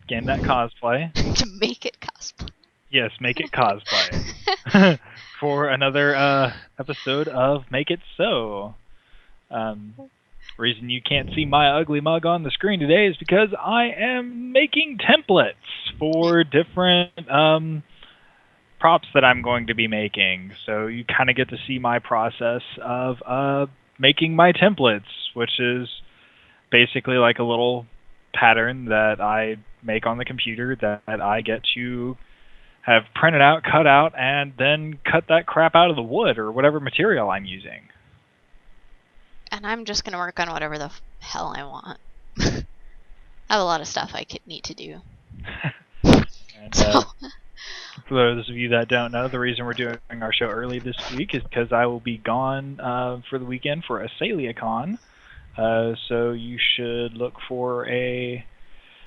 Game That Cosplay. To make it cosplay. Yes, make it cosplay. For another episode of Make It So. Reason you can't see my ugly mug on the screen today is because I am making templates for different props that I'm going to be making. So you kind of get to see my process of making my templates, which is basically like a little pattern that I make on the computer that I get to have printed out, cut out, and then cut that crap out of the wood or whatever material I'm using. And I'm just going to work on whatever the hell I want. I have a lot of stuff I need to do. And, for those of you that don't know, the reason we're doing our show early this week is because I will be gone for the weekend for a SaliaCon. So you should look for a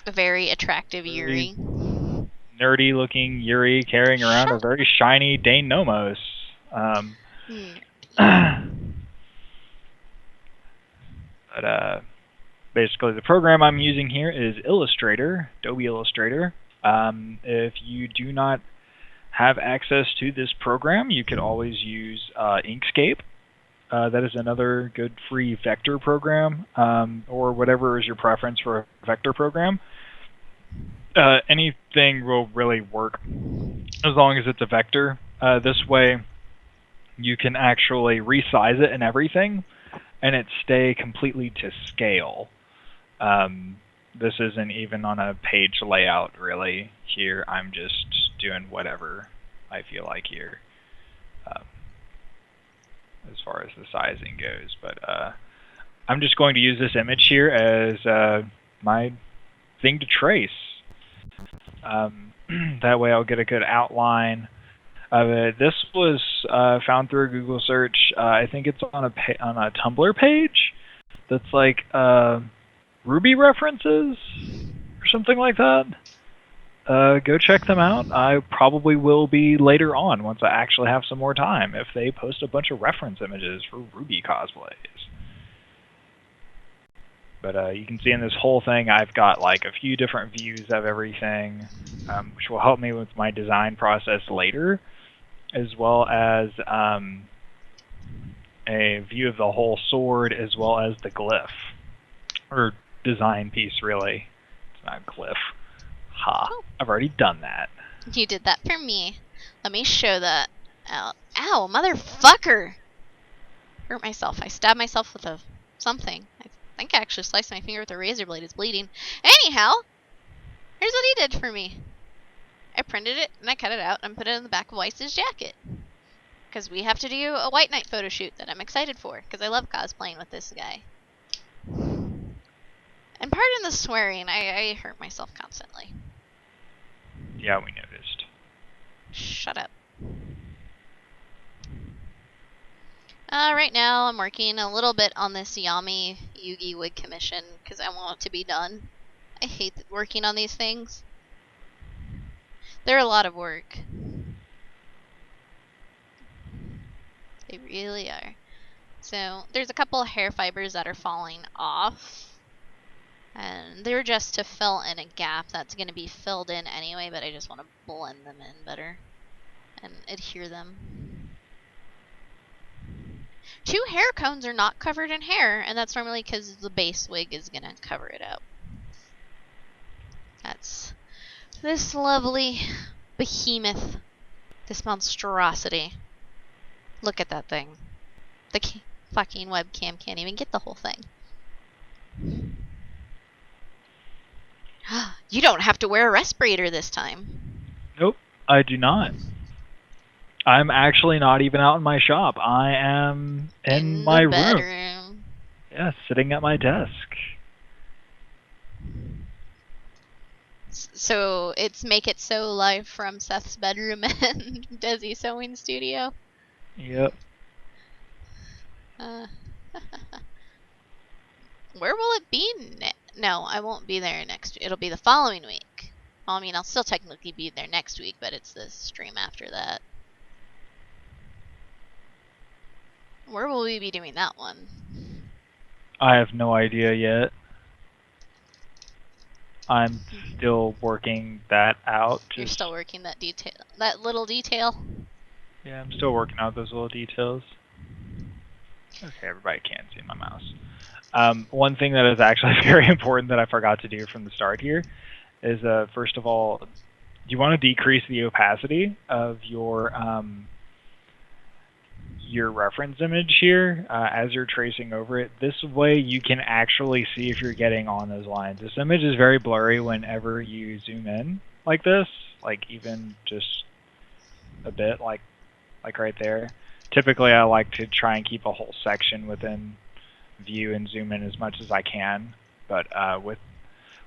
very attractive Yuri. Nerdy-looking Yuri carrying around a very shiny Dane Nomos. But basically, the program I'm using here is Illustrator, Adobe Illustrator. If you do not have access to this program, you can always use Inkscape. That is another good free vector program, or whatever is your preference for a vector program. Anything will really work as long as it's a vector. This way, you can actually resize it and everything, and it stay completely to scale. This isn't even on a page layout, really. Here, I'm just doing whatever I feel like here, as far as the sizing goes. But I'm just going to use this image here as my thing to trace. That way I'll get a good outline of it. This was found through a Google search. I think it's on a Tumblr page that's like RWBY references or something like that. Go check them out. I probably will be later on once I actually have some more time if they post a bunch of reference images for RWBY cosplays. But you can see in this whole thing I've got like a few different views of everything, which will help me with my design process later, as well as a view of the whole sword as well as the glyph. Or design piece, really. It's not glyph. Ha. I've already done that. You did that for me. Let me show that. Ow, motherfucker! Hurt myself. I stabbed myself with something. I think I actually sliced my finger with a razor blade. It's bleeding. Anyhow, here's what he did for me. I printed it and I cut it out and put it in the back of Weiss's jacket. Because we have to do a White Night photo shoot that I'm excited for. Because I love cosplaying with this guy. And pardon the swearing, I hurt myself constantly. Yeah, we noticed. Shut up. Right now I'm working a little bit on this Yami Yugi wig commission because I want it to be done. I hate working on these things. They're a lot of work. They really are. So there's a couple of hair fibers that are falling off. And they're just to fill in a gap that's going to be filled in anyway, but I just want to blend them in better and adhere them. 2 hair cones are not covered in hair, and that's normally because the base wig is going to cover it up. That's this lovely behemoth, this monstrosity. Look at that thing. The fucking webcam can't even get the whole thing. You don't have to wear a respirator this time. Nope, I do not. I'm actually not even out in my shop. I am in my room. Yeah, sitting at my desk. So it's Make It So live from Seth's bedroom and Dezzy sewing studio? Yep. Where will it be? No, I won't be there next. It'll be the following week. Well, I mean, I'll still technically be there next week, but it's the stream after that. Where will we be doing that one? I have no idea yet. I'm still working that out. You're still working that detail, that little detail? Yeah, I'm still working out those little details. Okay, everybody can see my mouse. One thing that is actually very important that I forgot to do from the start here is, first of all, you want to decrease the opacity of your reference image here as you're tracing over it. This way you can actually see if you're getting on those lines. This image is very blurry whenever you zoom in like this, like even just a bit, like right there. Typically I like to try and keep a whole section within view and zoom in as much as I can, but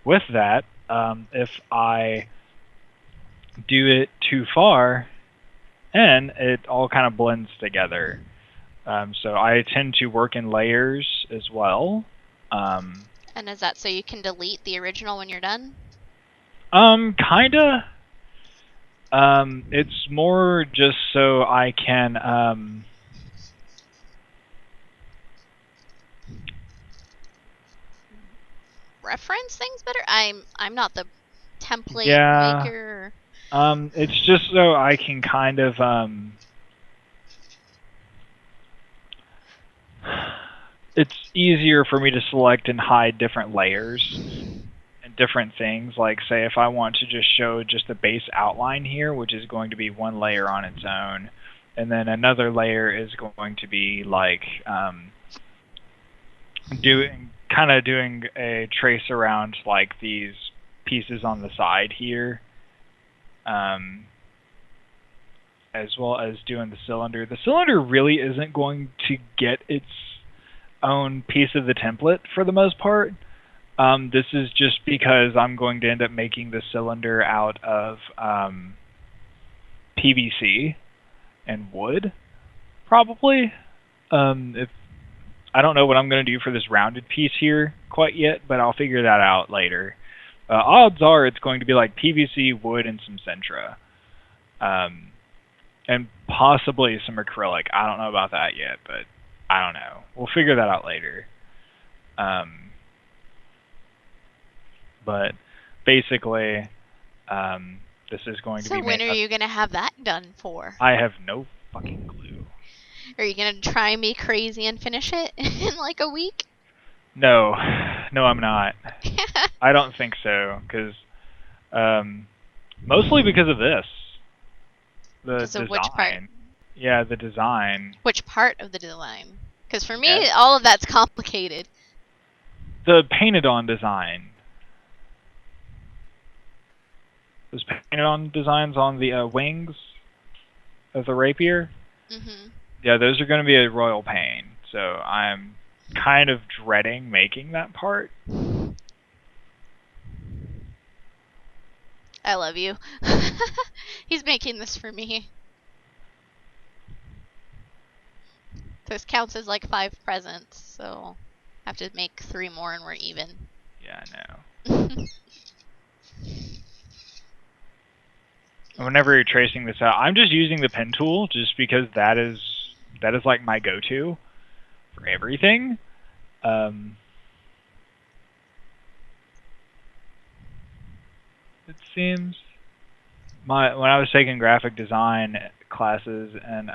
with that, if I do it too far, and it all kind of blends together. So I tend to work in layers as well. And is that so you can delete the original when you're done? Kinda. It's more just so I can reference things better? I'm not the template maker. It's just so I can kind of it's easier for me to select and hide different layers and different things. Like, say, if I want to just show just the base outline here, which is going to be one layer on its own, and then another layer is going to be like doing a trace around like these pieces on the side here, as well as doing the cylinder. The cylinder really isn't going to get its own piece of the template for the most part. This is just because I'm going to end up making the cylinder out of PVC and wood, probably. If I don't know what I'm going to do for this rounded piece here quite yet, but I'll figure that out later. Odds are it's going to be like PVC, wood, and some Centra. And possibly some acrylic. I don't know about that yet, but I don't know. We'll figure that out later. But basically, this is going to be... So when are you going to have that done for? I have no fucking clue. Are you going to try and be crazy and finish it in like a week? No, I'm not. I don't think so, because mostly because of this. The design. Which part? Yeah, the design. Which part of the design? Because for me, all of that's complicated. The painted-on design. Those painted-on designs on the wings of the rapier. Mm-hmm. Yeah, those are going to be a royal pain. So I'm kind of dreading making that part. I love you. He's making this for me. This counts as like 5 presents, so I have to make 3 more and we're even. Yeah, I know. Whenever you're tracing this out, I'm just using the pen tool just because that is like my go-to for everything. It seems when I was taking graphic design classes in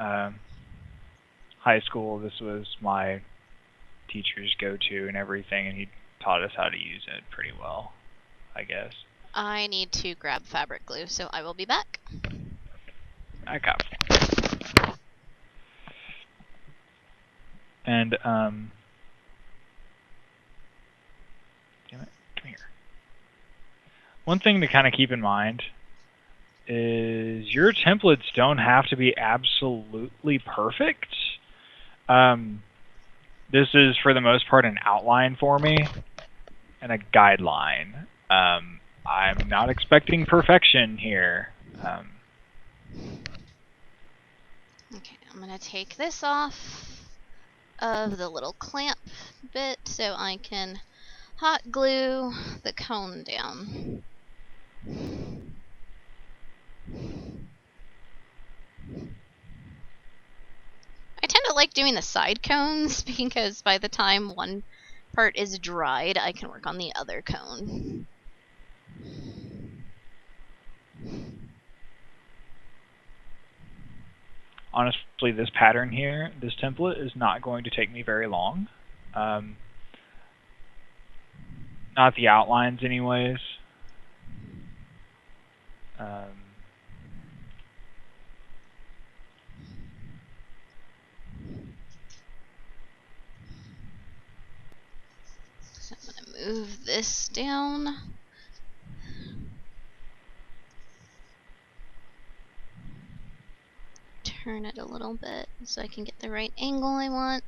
high school, this was my teacher's go-to and everything, and he taught us how to use it pretty well, I guess. I need to grab fabric glue, so I will be back. I got it. And damn it, come here. One thing to kind of keep in mind is your templates don't have to be absolutely perfect. This is, for the most part, an outline for me and a guideline. I'm not expecting perfection here. Okay, I'm going to take this off of the little clamp bit so I can hot glue the cone down. I tend to like doing the side cones because by the time one part is dried, I can work on the other cone. honestly, this pattern here, this template, is not going to take me very long. Not the outlines, anyways. So I'm going to move this down. Turn it a little bit so I can get the right angle I want.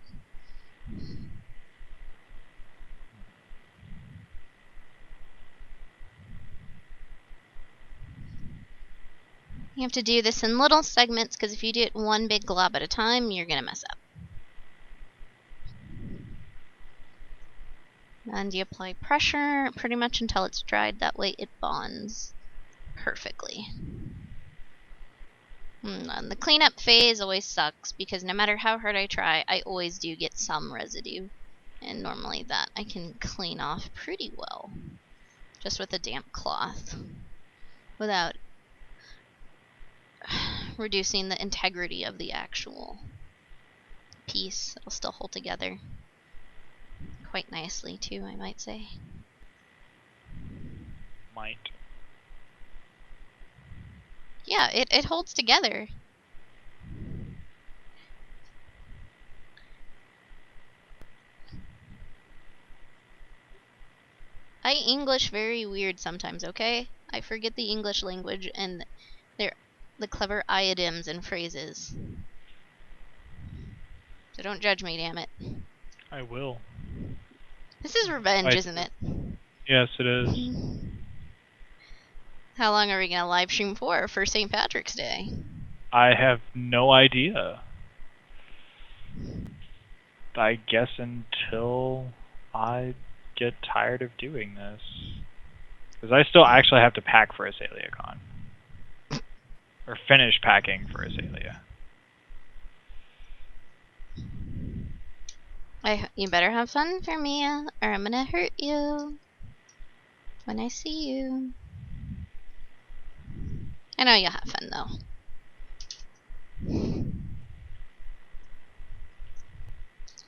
You have to do this in little segments because if you do it one big glob at a time, you're going to mess up. And you apply pressure pretty much until it's dried. That way it bonds perfectly. And the cleanup phase always sucks because no matter how hard I try, I always do get some residue. And normally that I can clean off pretty well just with a damp cloth without reducing the integrity of the actual piece. It'll still hold together quite nicely too, I might say. Might. Yeah, it holds together. I English very weird sometimes, okay? I forget the English language and the clever idioms and phrases. So don't judge me, damn it. I will. This is revenge, isn't it? Yes, it is. How long are we going to live stream for St. Patrick's Day? I have no idea. I guess until I get tired of doing this. Because I still actually have to pack for AzaleaCon. Or finish packing for Azalea. You better have fun for me, or I'm gonna hurt you when I see you. I know you'll have fun, though.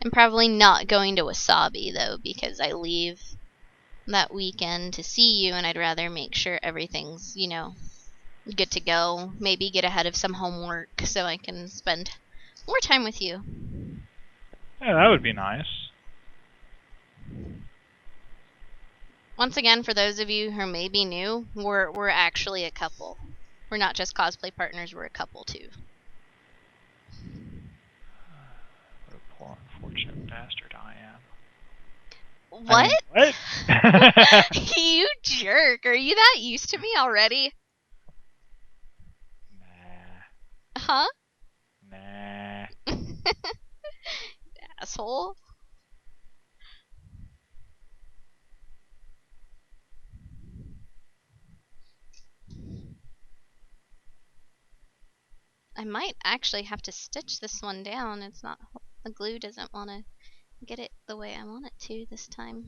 I'm probably not going to Wasabi, though, because I leave that weekend to see you, and I'd rather make sure everything's, you know, good to go. Maybe get ahead of some homework so I can spend more time with you. Yeah, that would be nice. Once again, for those of you who may be new, we're actually a couple. We're not just cosplay partners, we're a couple too. What a poor unfortunate bastard I am. What? What? You jerk. Are you that used to me already? Nah. Huh? Nah. Asshole. I might actually have to stitch this one down. It's not, the glue doesn't want to get it the way I want it to this time.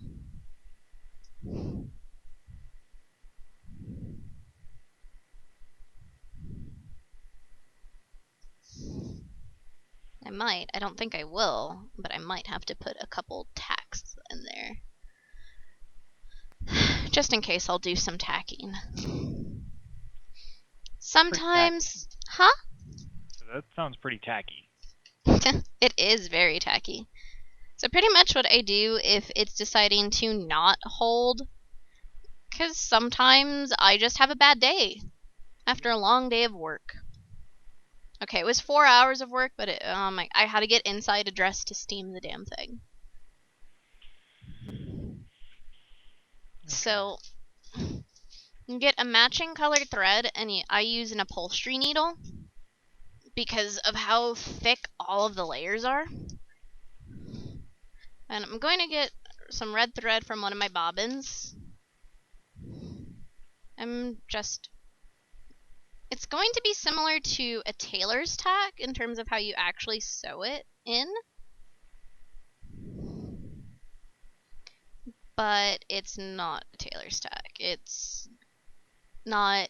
I might. I don't think I will, but I might have to put a couple tacks in there. Just in case, I'll do some tacking. Sometimes... Huh? That sounds pretty tacky. It is very tacky. So pretty much what I do if it's deciding to not hold, because sometimes I just have a bad day after a long day of work. Okay, it was 4 hours of work, but I had to get inside a dress to steam the damn thing. Okay. So you get a matching colored thread, and I use an upholstery needle because of how thick all of the layers are. And I'm going to get some red thread from one of my bobbins. It's going to be similar to a tailor's tack in terms of how you actually sew it in. But it's not a tailor's tack. It's not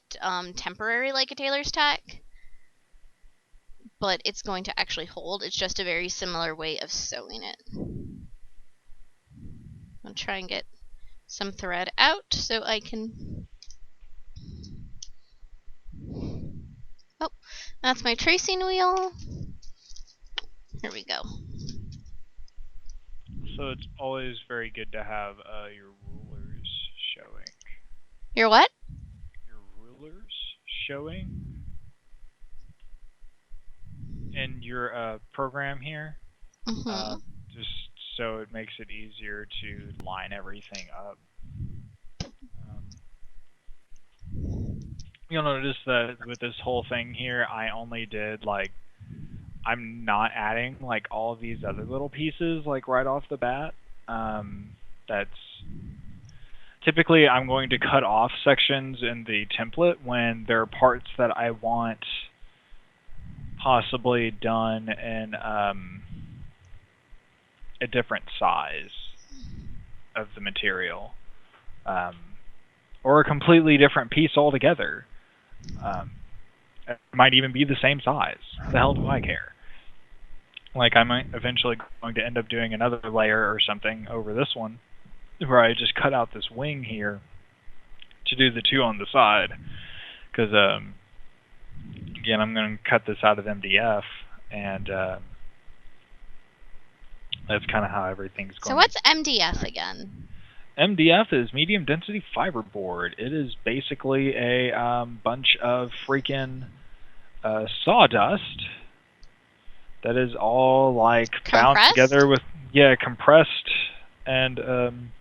temporary like a tailor's tack. but it's going to actually hold. It's just a very similar way of sewing it. I'll try and get some thread out so I can... Oh, that's my tracing wheel. Here we go. So it's always very good to have your rulers showing. Your what? Your rulers showing in your program here. Just so it makes it easier to line everything up. You'll notice that with this whole thing here, I only did like, I'm not adding like all of these other little pieces like right off the bat. That's typically I'm going to cut off sections in the template when there are parts that I want possibly done in a different size of the material, or a completely different piece altogether. It might even be the same size. The hell do I care? Like, I might eventually going to end up doing another layer or something over this one, where I just cut out this wing here to do the two on the side. Because, again, I'm going to cut this out of MDF, and that's kind of how everything's going. So what's MDF again? MDF is medium density fiberboard. It is basically a bunch of freaking sawdust that is all like bound together with, compressed and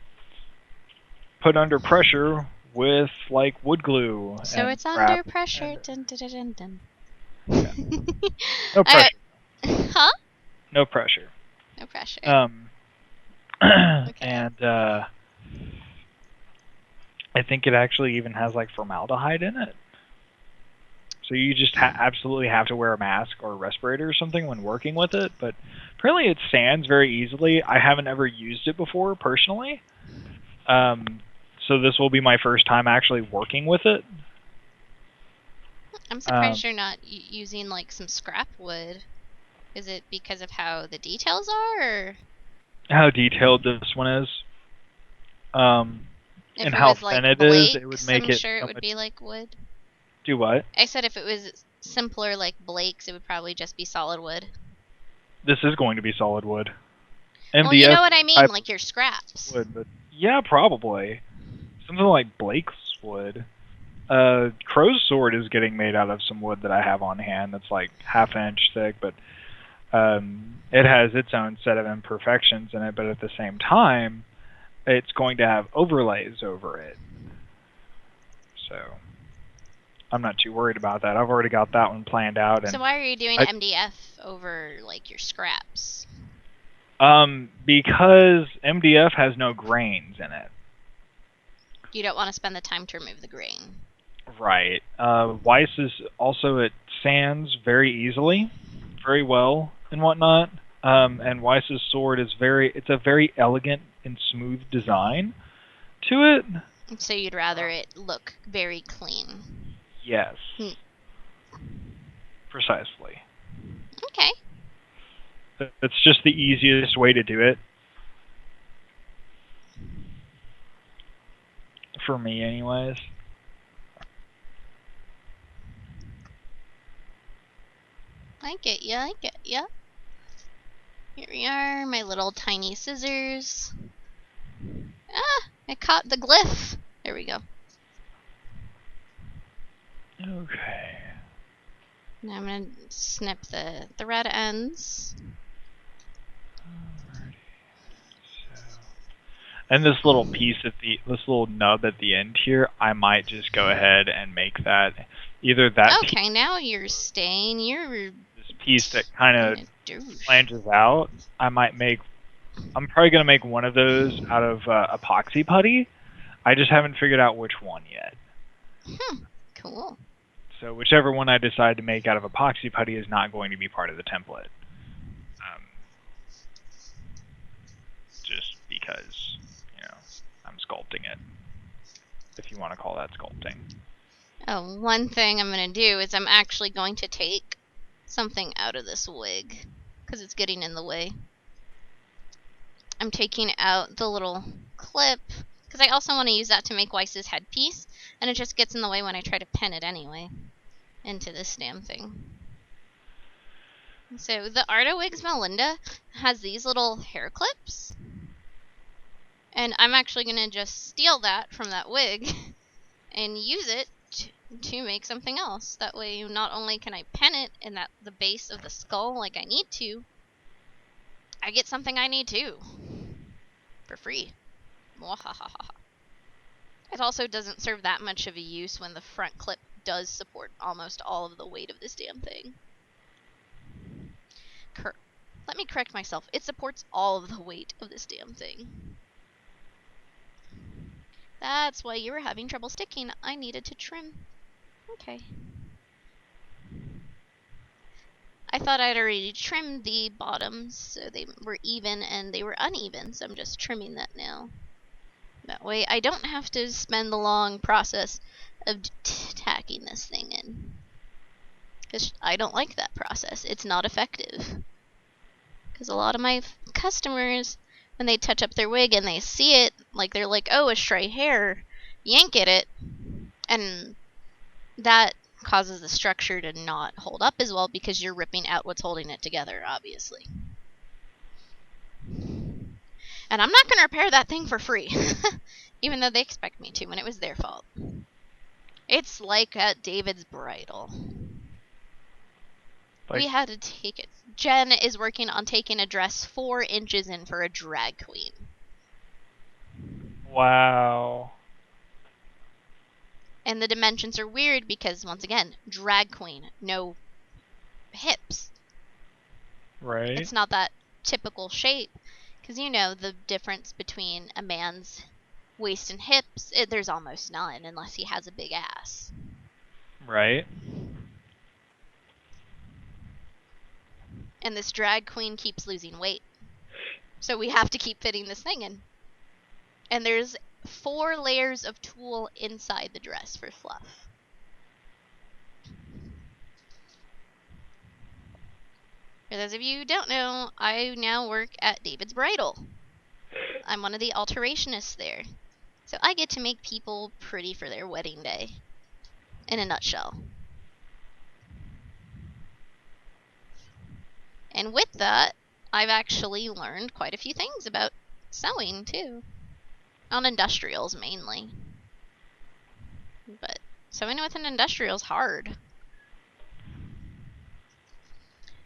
put under pressure with like wood glue. So it's under pressure. Dun, dun, dun, dun, dun. Yeah. No pressure. Huh? No pressure. No pressure. Okay. And I think it actually even has like formaldehyde in it. So you just absolutely have to wear a mask or a respirator or something when working with it. But apparently it sands very easily. I haven't ever used it before personally. So this will be my first time actually working with it. I'm surprised you're not using like some scrap wood. Is it because of how the details are, or how detailed this one is? And how thin it is, it would make it. I'm sure it would be like wood. Do what? I said if it was simpler like Blake's, it would probably just be solid wood. This is going to be solid wood. MDF, well, you know what I mean, like your scraps. Wood, but yeah, probably. Something like Blake's wood. Crow's sword is getting made out of some wood that I have on hand that's like half-inch thick, but it has its own set of imperfections in it, but at the same time, it's going to have overlays over it. So I'm not too worried about that. I've already got that one planned out. And so why are you doing MDF over like your scraps? Because MDF has no grains in it. You don't want to spend the time to remove the grain. Right. Weiss is also, it sands very easily, very well, and whatnot. And Weiss's sword is it's a very elegant and smooth design to it. So you'd rather it look very clean. Yes. Precisely. Okay. It's just the easiest way to do it. For me, anyways. I get ya, I get ya. Here we are, my little tiny scissors. Ah, I caught the glyph. There we go. Okay. Now I'm gonna snip the thread ends. Alrighty. So, and this little piece this little nub at the end here, I might just go ahead and make that either that. Okay, now you're staying. You're this piece that kind of flanges out. I'm probably gonna make one of those out of epoxy putty. I just haven't figured out which one yet. Cool. So whichever one I decide to make out of epoxy putty is not going to be part of the template. Just because, I'm sculpting it. If you want to call that sculpting. Oh, one thing I'm going to do is I'm actually going to take something out of this wig because it's getting in the way. I'm taking out the little clip because I also want to use that to make Weiss's headpiece, and it just gets in the way when I try to pin it anyway into this damn thing. So the RWBY Melinda has these little hair clips, and I'm actually going to just steal that from that wig and use it to make something else. That way not only can I pin it in the base of the skull like I need to, I get something I need too. For free. It also doesn't serve that much of a use when the front clip does support almost all of the weight of this damn thing. Let me correct myself. It supports all of the weight of this damn thing. That's why you were having trouble sticking. I needed to trim. Okay. I thought I'd already trimmed the bottoms so they were even and they were uneven, so I'm just trimming that now. That way I don't have to spend the long process of tacking this thing in. Because I don't like that process. It's not effective. Because a lot of my customers, when they touch up their wig and they see it, like they're like, oh, a stray hair, yank at it, and that causes the structure to not hold up as well because you're ripping out what's holding it together, obviously. And I'm not going to repair that thing for free, even though they expect me to when it was their fault. It's like at David's bridal. We had to take it. Jen is working on taking a dress 4 inches in for a drag queen. Wow. And the dimensions are weird because, once again, drag queen, no hips. Right. It's not that typical shape. Because you know the difference between a man's waist and hips, there's almost none unless he has a big ass. Right. And this drag queen keeps losing weight. So we have to keep fitting this thing in. And there's 4 layers of tulle inside the dress for fluff. For those of you who don't know, I now work at David's Bridal. I'm one of the alterationists there. So I get to make people pretty for their wedding day. In a nutshell. And with that, I've actually learned quite a few things about sewing too. On industrials mainly. But sewing with an industrial is hard.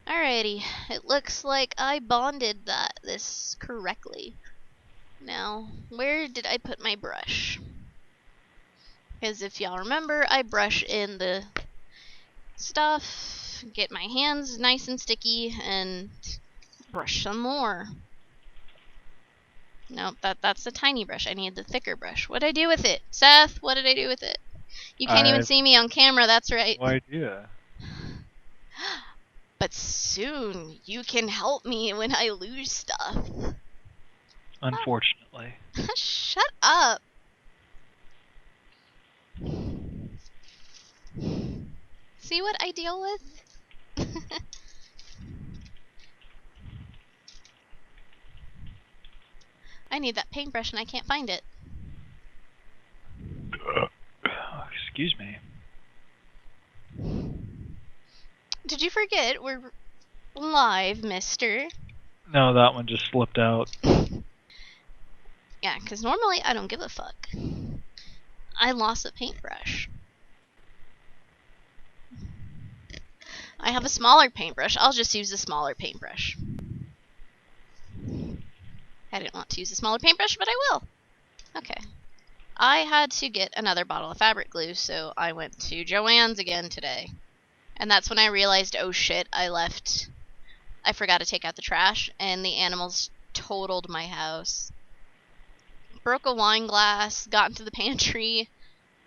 Alrighty, it looks like I bonded this correctly. Now, where did I put my brush? Because if y'all remember, I brush in the stuff, get my hands nice and sticky, and brush some more. Nope, that's a tiny brush. I need the thicker brush. What did I do with it? Seth, what did I do with it? You can't even see me on camera, that's right. No idea. But soon, you can help me when I lose stuff. Unfortunately. Shut up. See what I deal with? I need that paintbrush and I can't find it. Excuse me. Did you forget we're live, mister? No, that one just slipped out. Yeah, because normally I don't give a fuck. I lost a paintbrush. I have a smaller paintbrush. I'll just use the smaller paintbrush. I didn't want to use a smaller paintbrush, but I will. Okay. I had to get another bottle of fabric glue, so I went to Joann's again today. And that's when I realized, oh shit, I forgot to take out the trash, and the animals totaled my house. Broke a wine glass, got into the pantry,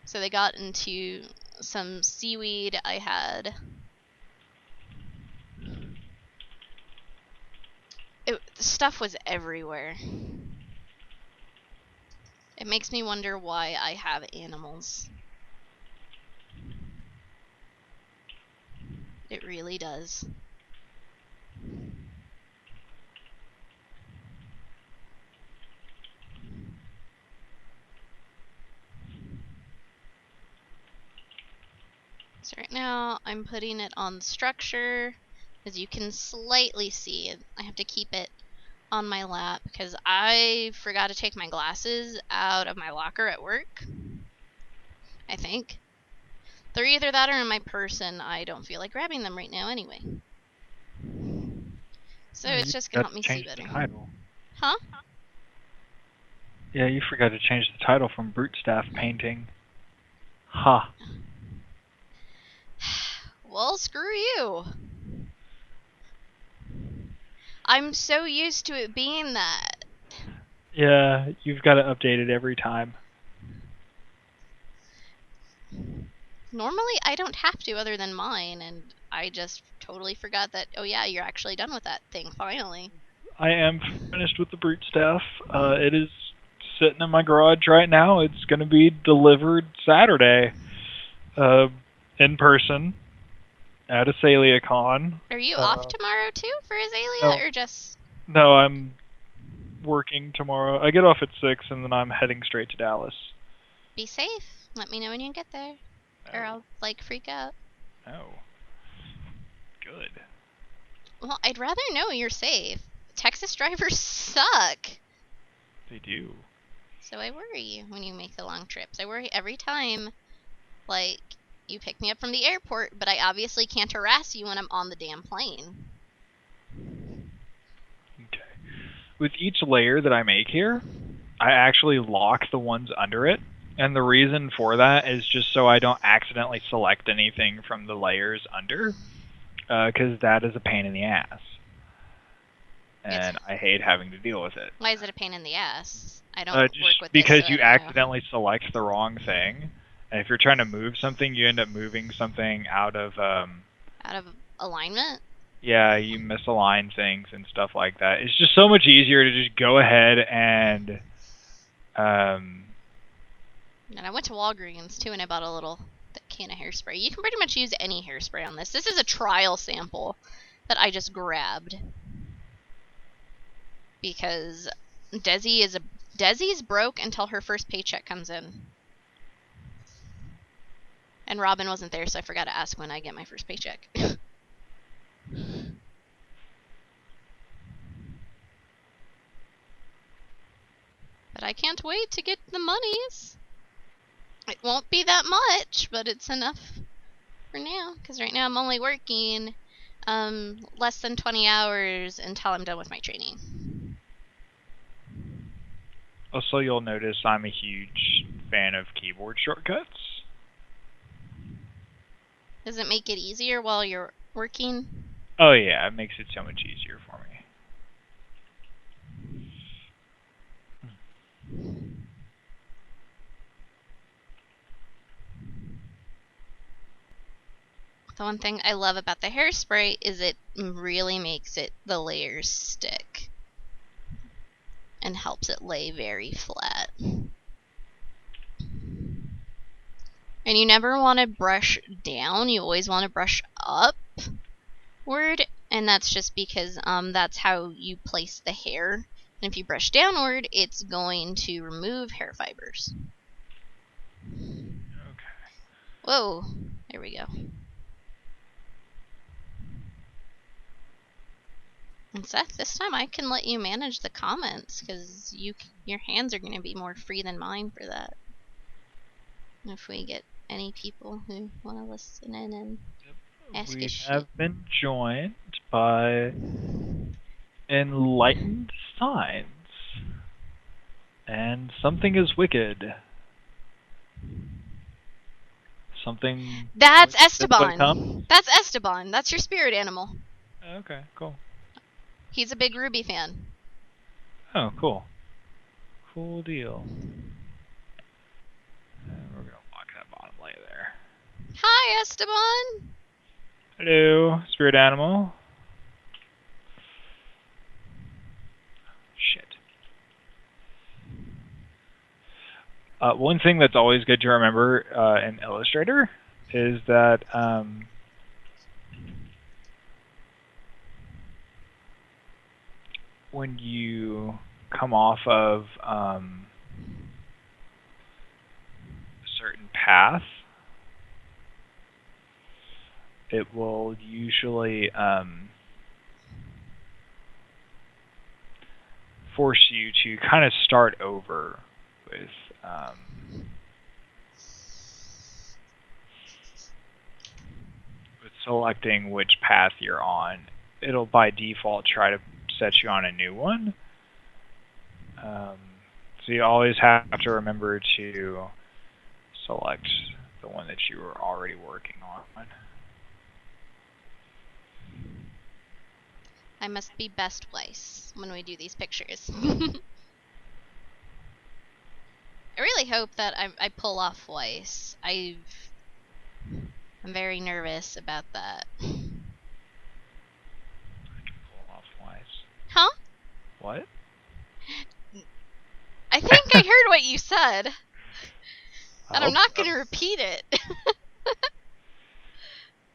so they got into some seaweed I had. The stuff was everywhere. It makes me wonder why I have animals. It really does. So right now I'm putting it on the structure. As you can slightly see, I have to keep it on my lap because I forgot to take my glasses out of my locker at work. I think. They're either that or in my purse, and I don't feel like grabbing them right now anyway. So it's just gonna help me see better. The title. Huh? Yeah, you forgot to change the title from Brute Staff Painting. Ha. Well, screw you. I'm so used to it being that. Yeah, you've got to update it every time. Normally, I don't have to other than mine, and I just totally forgot that, oh yeah, you're actually done with that thing, finally. I am finished with the Brute Staff. It is sitting in my garage right now. It's going to be delivered Saturday in person at AzaleaCon. Are you off tomorrow too for Azalea, no. or just... No, I'm working tomorrow. I get off at 6, and then I'm heading straight to Dallas. Be safe. Let me know when you get there. Or I'll, like, freak out. Oh. Good. Well, I'd rather know you're safe. Texas drivers suck. They do. So I worry when you make the long trips. I worry every time, like, you pick me up from the airport, but I obviously can't harass you when I'm on the damn plane. Okay. With each layer that I make here, I actually lock the ones under it. And the reason for that is just so I don't accidentally select anything from the layers under, because that is a pain in the ass. And I hate having to deal with it. Why is it a pain in the ass? I don't work with because this, so you accidentally select the wrong thing. And if you're trying to move something, you end up moving something out of alignment? Yeah, you misalign things and stuff like that. It's just so much easier to just go ahead and And I went to Walgreens too, and I bought a little can of hairspray. You can pretty much use any hairspray on this. This is a trial sample that I just grabbed because Dezzy's broke until her first paycheck comes in, and Robin wasn't there, so I forgot to ask when I get my first paycheck. But I can't wait to get the monies. It won't be that much, but it's enough for now. Because right now I'm only working less than 20 hours until I'm done with my training. Also, you'll notice I'm a huge fan of keyboard shortcuts. Does it make it easier while you're working? Oh yeah, it makes it so much easier for me. The one thing I love about the hairspray is it really makes the layers stick and helps it lay very flat. And you never want to brush down, you always want to brush upward, and that's just because that's how you place the hair. And if you brush downward, it's going to remove hair fibers. Okay. Whoa, there we go. And Seth, this time I can let you manage the comments because your hands are going to be more free than mine for that. If we get any people who want to listen in and ask us shit. We have been joined by Enlightened Signs. And something is wicked. Something... That's Esteban. That's Esteban. That's your spirit animal. Okay, cool. He's a big RWBY fan. Oh, cool. Cool deal. And we're going to lock that bottom layer there. Hi, Esteban. Hello, spirit animal. Shit. One thing that's always good to remember in Illustrator is that when you come off of a certain path, it will usually force you to kind of start over with selecting which path you're on. It'll by default try to set you on a new one. So you always have to remember to select the one that you were already working on. I must be best Weiss when we do these pictures. I really hope that I pull off Weiss. I'm very nervous about that. I can pull off Weiss. Huh? What? I think I heard what you said. And I'm not so. going to repeat it.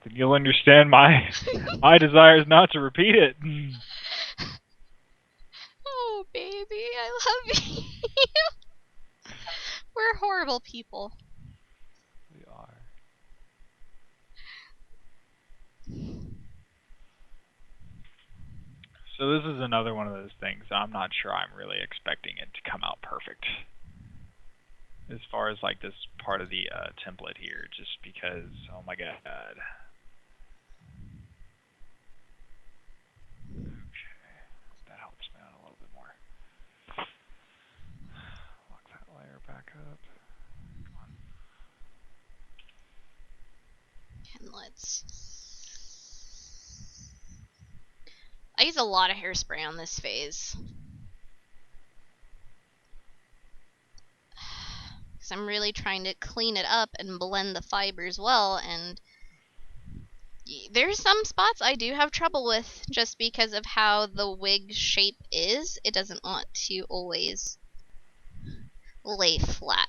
Then you'll understand my desires not to repeat it. Oh, baby, I love you. We're horrible people. We are. So this is another one of those things I'm not sure I'm really expecting it to come out perfect. As far as like this part of the template here, just because, oh my god. Okay, that helps me out a little bit more. Lock that layer back up. Come on. And I use a lot of hairspray on this phase. Because I'm really trying to clean it up and blend the fibers well, and there's some spots I do have trouble with just because of how the wig shape is. It doesn't want to always lay flat.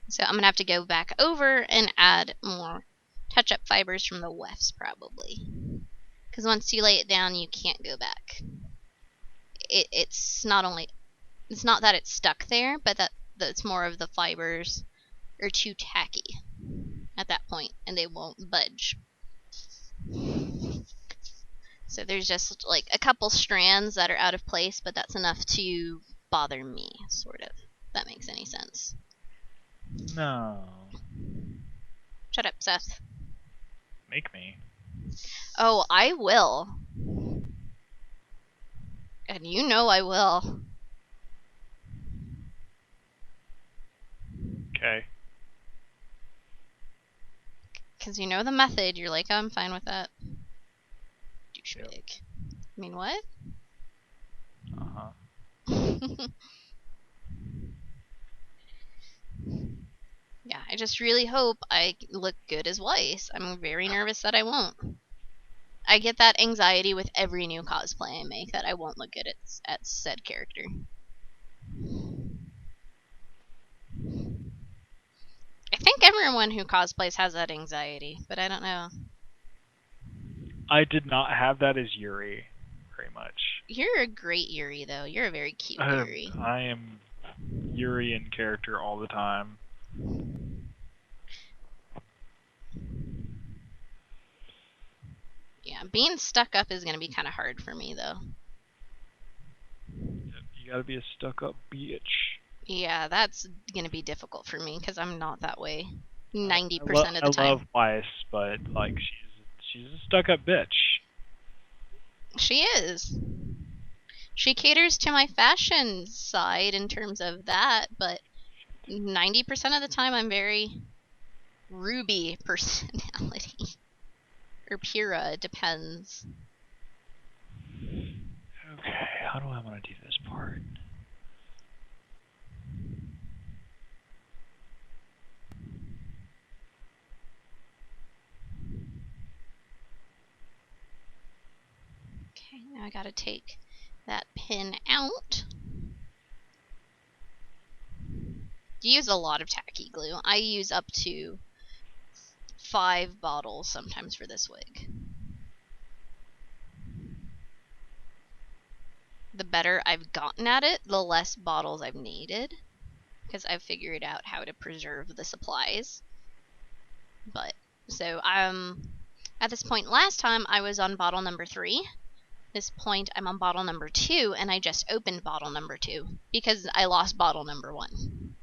So I'm going to have to go back over and add more touch-up fibers from the wefts probably. Because once you lay it down, you can't go back. It's not that it's stuck there, but that it's more of the fibers are too tacky at that point, and they won't budge. So there's just like a couple strands that are out of place, but that's enough to bother me, sort of. If that makes any sense. No. Shut up, Seth. Make me. Oh, I will. And you know I will. Okay. Because you know the method. You're like, oh, I'm fine with that. Douchebag. Yep. I mean, what? Uh-huh. Yeah, I just really hope I look good as Weiss. I'm very nervous that I won't. I get that anxiety with every new cosplay I make that I won't look good at said character. I think everyone who cosplays has that anxiety, but I don't know. I did not have that as Yuri very much. You're a great Yuri, though. You're a very cute Yuri. I am Yuri in character all the time. Yeah, being stuck up is going to be kind of hard for me, though. You gotta be a stuck-up bitch. Yeah, that's going to be difficult for me, because I'm not that way 90% of the time. I love Weiss, but, like, she's a stuck-up bitch. She is. She caters to my fashion side in terms of that, but 90% of the time I'm very RWBY personality. Or Pura, it depends. Okay, how do I want to do this part? Okay, now I gotta take that pin out. You use a lot of tacky glue. I use up to 5 bottles sometimes for this wig. the better I've gotten at it, the less bottles I've needed. Because I've figured out how to preserve the supplies. But, so, at this point last time, I was on bottle number 3. This point, I'm on bottle number 2, and I just opened bottle number 2. Because I lost bottle number 1.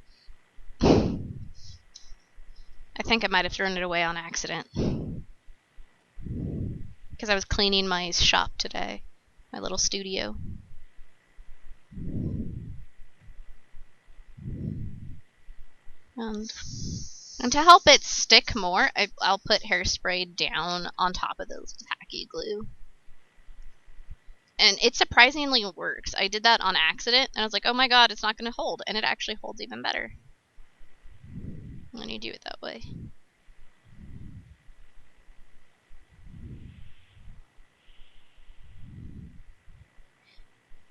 I think I might have thrown it away on accident. Because I was cleaning my shop today. My little studio. And to help it stick more, I'll put hairspray down on top of the tacky glue. And it surprisingly works. I did that on accident, and I was like, oh my god, it's not going to hold. And it actually holds even better when you do it that way.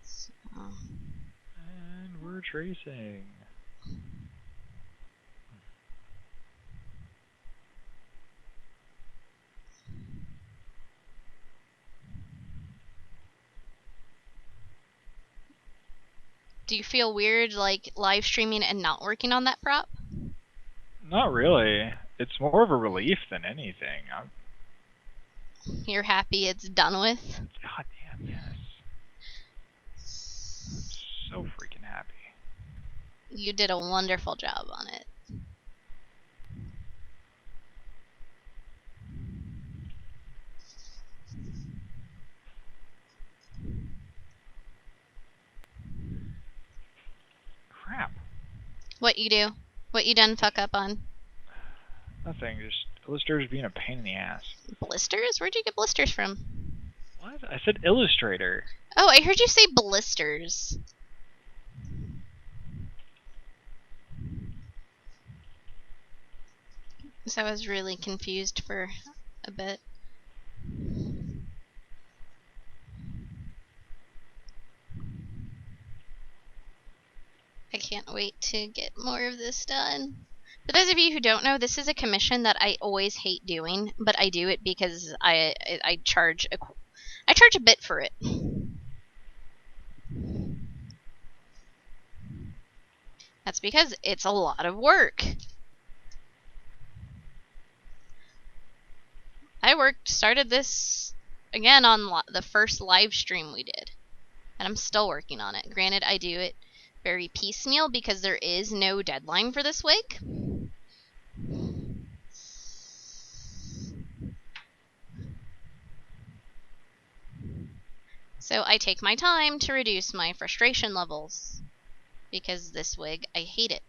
So. And we're tracing. Do you feel weird, like, live streaming and not working on that prop? Not really. It's more of a relief than anything. You're happy it's done with? God damn, yes. I'm so freaking happy. You did a wonderful job on it. Crap. What you do? What you done fuck up on? Nothing, just illustrators being a pain in the ass. Blisters? Where'd you get blisters from? What? I said illustrator. Oh, I heard you say blisters. So I was really confused for a bit. I can't wait to get more of this done. For those of you who don't know, this is a commission that I always hate doing, but I do it because I charge a bit for it. That's because it's a lot of work. I started this again on the first live stream we did, and I'm still working on it. Granted, I do it very piecemeal because there is no deadline for this wig. So I take my time to reduce my frustration levels. Because this wig, I hate it.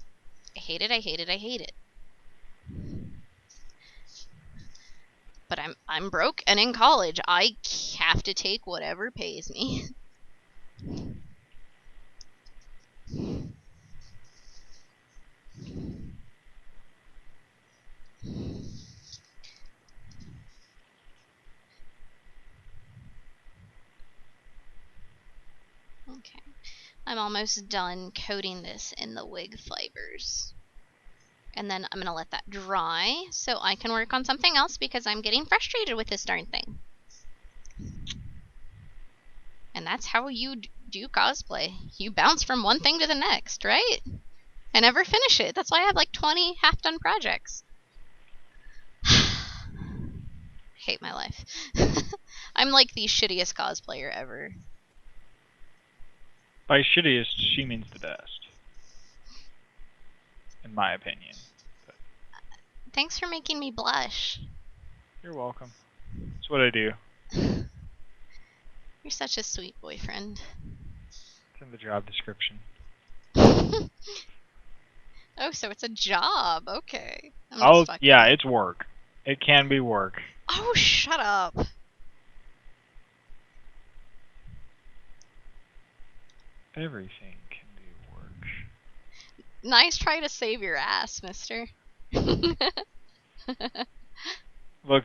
I hate it, I hate it, I hate it. But I'm broke and in college. I have to take whatever pays me. Okay. I'm almost done coating this in the wig fibers. And then I'm going to let that dry so I can work on something else because I'm getting frustrated with this darn thing. And that's how you do cosplay. You bounce from one thing to the next, right? I never finish it. That's why I have like 20 half-done projects. Hate my life. I'm like the shittiest cosplayer ever. By shittiest, she means the best. In my opinion. But thanks for making me blush. You're welcome. That's what I do. You're such a sweet boyfriend. It's in the job description. Oh, so it's a job. Okay. Oh, yeah, it's work. It can be work. Oh, shut up. Everything can be work. Nice try to save your ass, mister. Look,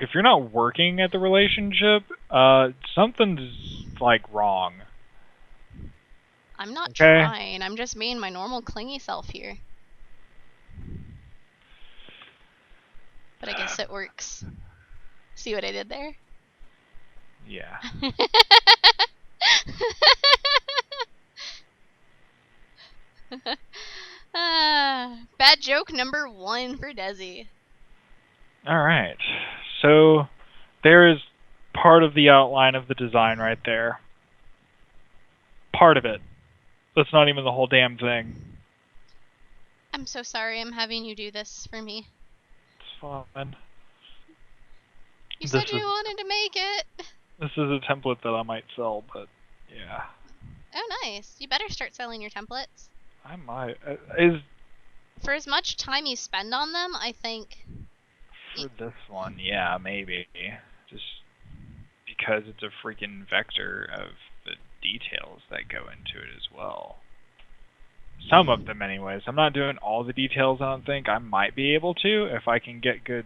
if you're not working at the relationship, something's, like, wrong. I'm not trying. I'm just being my normal clingy self here. But I guess it works. See what I did there? Yeah. Bad joke number 1 for Dezzy. Alright. So, there is part of the outline of the design right there. Part of it. That's not even the whole damn thing. I'm so sorry I'm having you do this for me. It's fine. You said you wanted to make it. This is a template that I might sell, but yeah. Oh, nice. You better start selling your templates. I might. For as much time you spend on them, I think... For this one, yeah, maybe. Just because it's a freaking vector of the details that go into it as well. Some of them anyways. I'm not doing all the details, I don't think. I might be able to if I can get good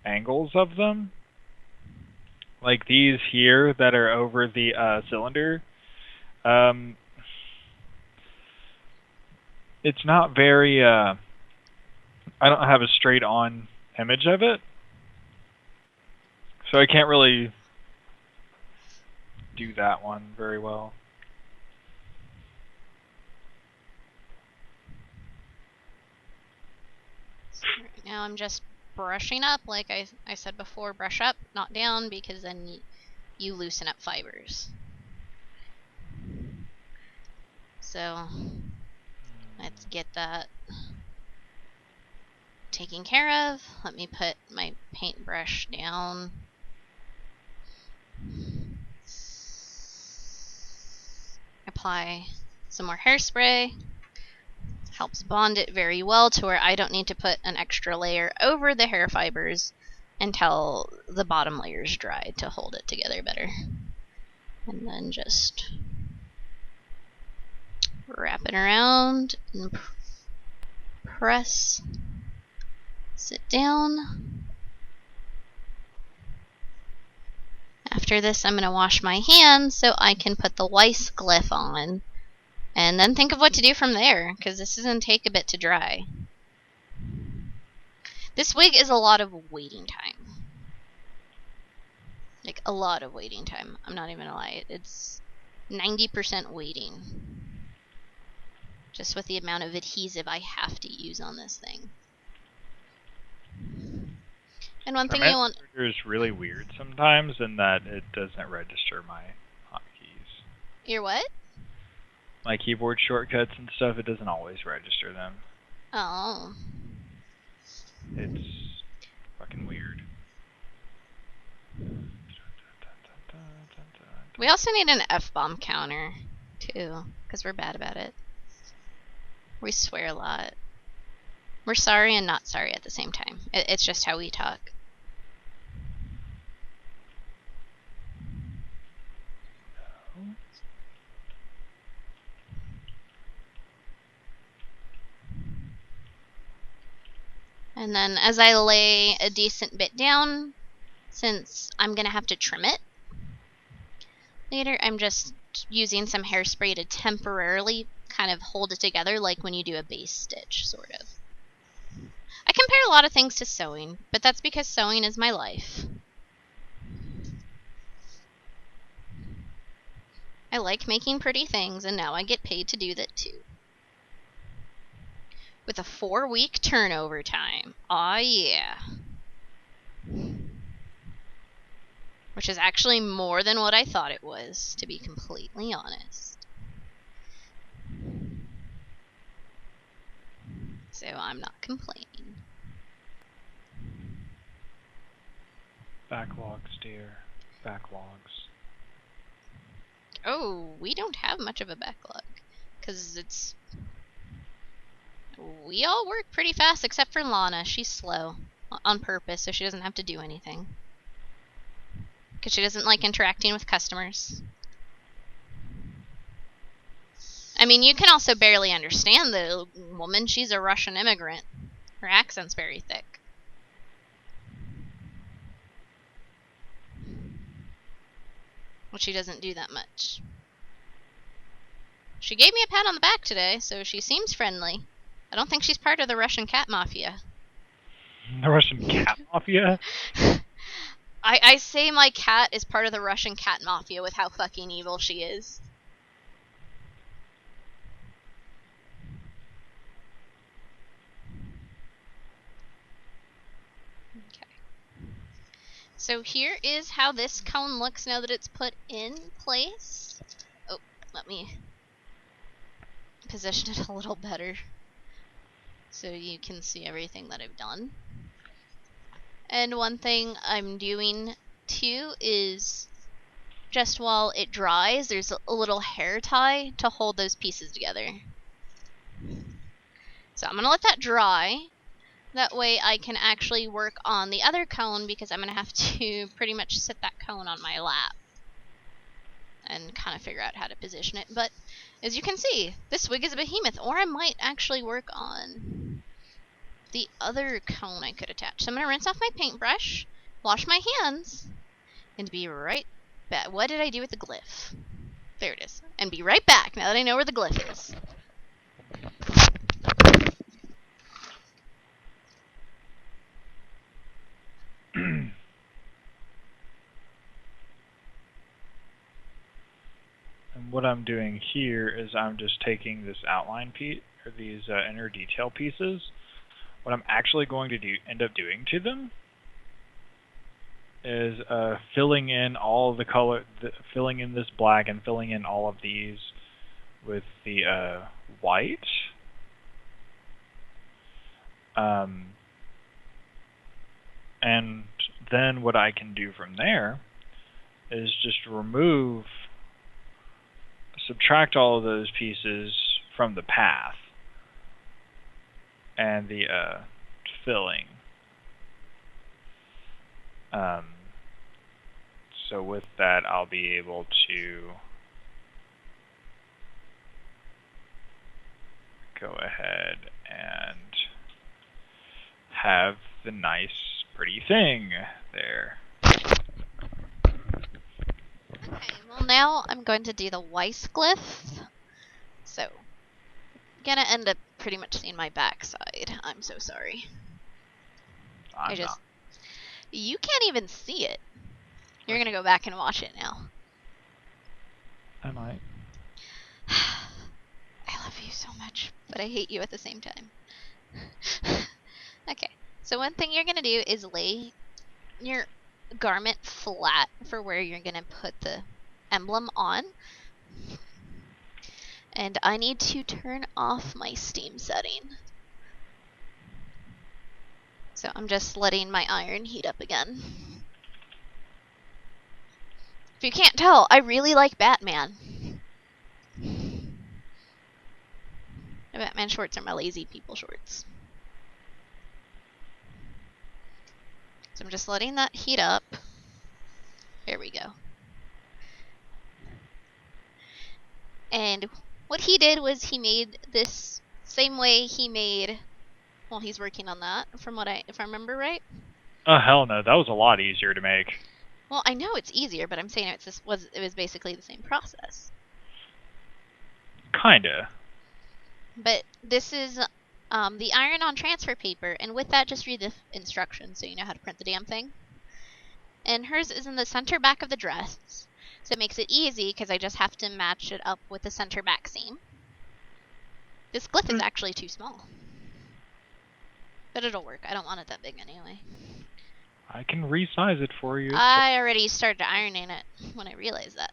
angles of them. Like these here that are over the cylinder. It's not very, I don't have a straight on image of it. So I can't really do that one very well. Right now I'm just brushing up, like I said before, brush up, not down, because then you loosen up fibers. So let's get that taken care of. Let me put my paintbrush down. Apply some more hairspray. Helps bond it very well to where I don't need to put an extra layer over the hair fibers until the bottom layer is dry to hold it together better. And then just wrap it around and press. Sit down. After this, I'm going to wash my hands so I can put the Weiss Glyph on. And then think of what to do from there, because this is going to take a bit to dry. This wig is a lot of waiting time. Like, a lot of waiting time. I'm not even going to lie. It's 90% waiting. Just with the amount of adhesive I have to use on this thing. And one thing you want... is really weird sometimes in that it doesn't register my hotkeys. Your what? My keyboard shortcuts and stuff, it doesn't always register them. Oh. It's fucking weird. We also need an F-bomb counter, too, because we're bad about it. We swear a lot. We're sorry and not sorry at the same time. It's just how we talk. And then as I lay a decent bit down, since I'm going to have to trim it later, I'm just using some hairspray to temporarily kind of hold it together like when you do a base stitch, sort of. I compare a lot of things to sewing, but that's because sewing is my life. I like making pretty things, and now I get paid to do that too. With a 4-week turnover time. Aw, yeah. Which is actually more than what I thought it was, to be completely honest. So I'm not complaining. Backlogs, dear. Backlogs. Oh, we don't have much of a backlog. Because it's... We all work pretty fast, except for Lana. She's slow. On purpose, so she doesn't have to do anything. Because she doesn't like interacting with customers. I mean, you can also barely understand the woman. She's a Russian immigrant. Her accent's very thick. But she doesn't do that much. She gave me a pat on the back today, so she seems friendly. I don't think she's part of the Russian cat mafia. The Russian cat mafia? I say my cat is part of the Russian cat mafia with how fucking evil she is. So here is how this cone looks now that it's put in place. Oh, let me position it a little better so you can see everything that I've done. And one thing I'm doing too is just while it dries, there's a little hair tie to hold those pieces together. So I'm gonna let that dry. That way I can actually work on the other cone because I'm gonna have to pretty much sit that cone on my lap and kind of figure out how to position it. But as you can see, this wig is a behemoth, or I might actually work on the other cone I could attach. So I'm gonna rinse off my paintbrush, wash my hands, and be right back. What did I do with the glyph? There it is. And be right back now that I know where the glyph is. And what I'm doing here is I'm just taking this outline piece, or these inner detail pieces. What I'm actually going to end up doing to them is filling in all the color, filling in this black and filling in all of these with the white. And then what I can do from there is just subtract all of those pieces from the path and the filling. So with that, I'll be able to go ahead and have the nice, pretty thing there. Okay, well now I'm going to do the Weiss glyph. So, gonna end up pretty much seeing my backside. I'm so sorry. You can't even see it. You're gonna go back and watch it now. I might. I love you so much, but I hate you at the same time. Okay, so one thing you're gonna do is lay your garment flat for where you're gonna put the emblem on. And I need to turn off my steam setting. So I'm just letting my iron heat up again. If you can't tell, I really like Batman. The Batman shorts are my lazy people shorts. So I'm just letting that heat up. There we go. And what he did was he made this same way he made, well, he's working on that from what if I remember right. Oh hell no, that was a lot easier to make. Well, I know it's easier, but I'm saying it was basically the same process. Kinda. But this is the iron on transfer paper, and with that, just read the instructions so you know how to print the damn thing. And hers is in the center back of the dress, so it makes it easy because I just have to match it up with the center back seam. This glyph is actually too small, but it'll work. I don't want it that big anyway. I can resize it for you. I already started ironing it when I realized that.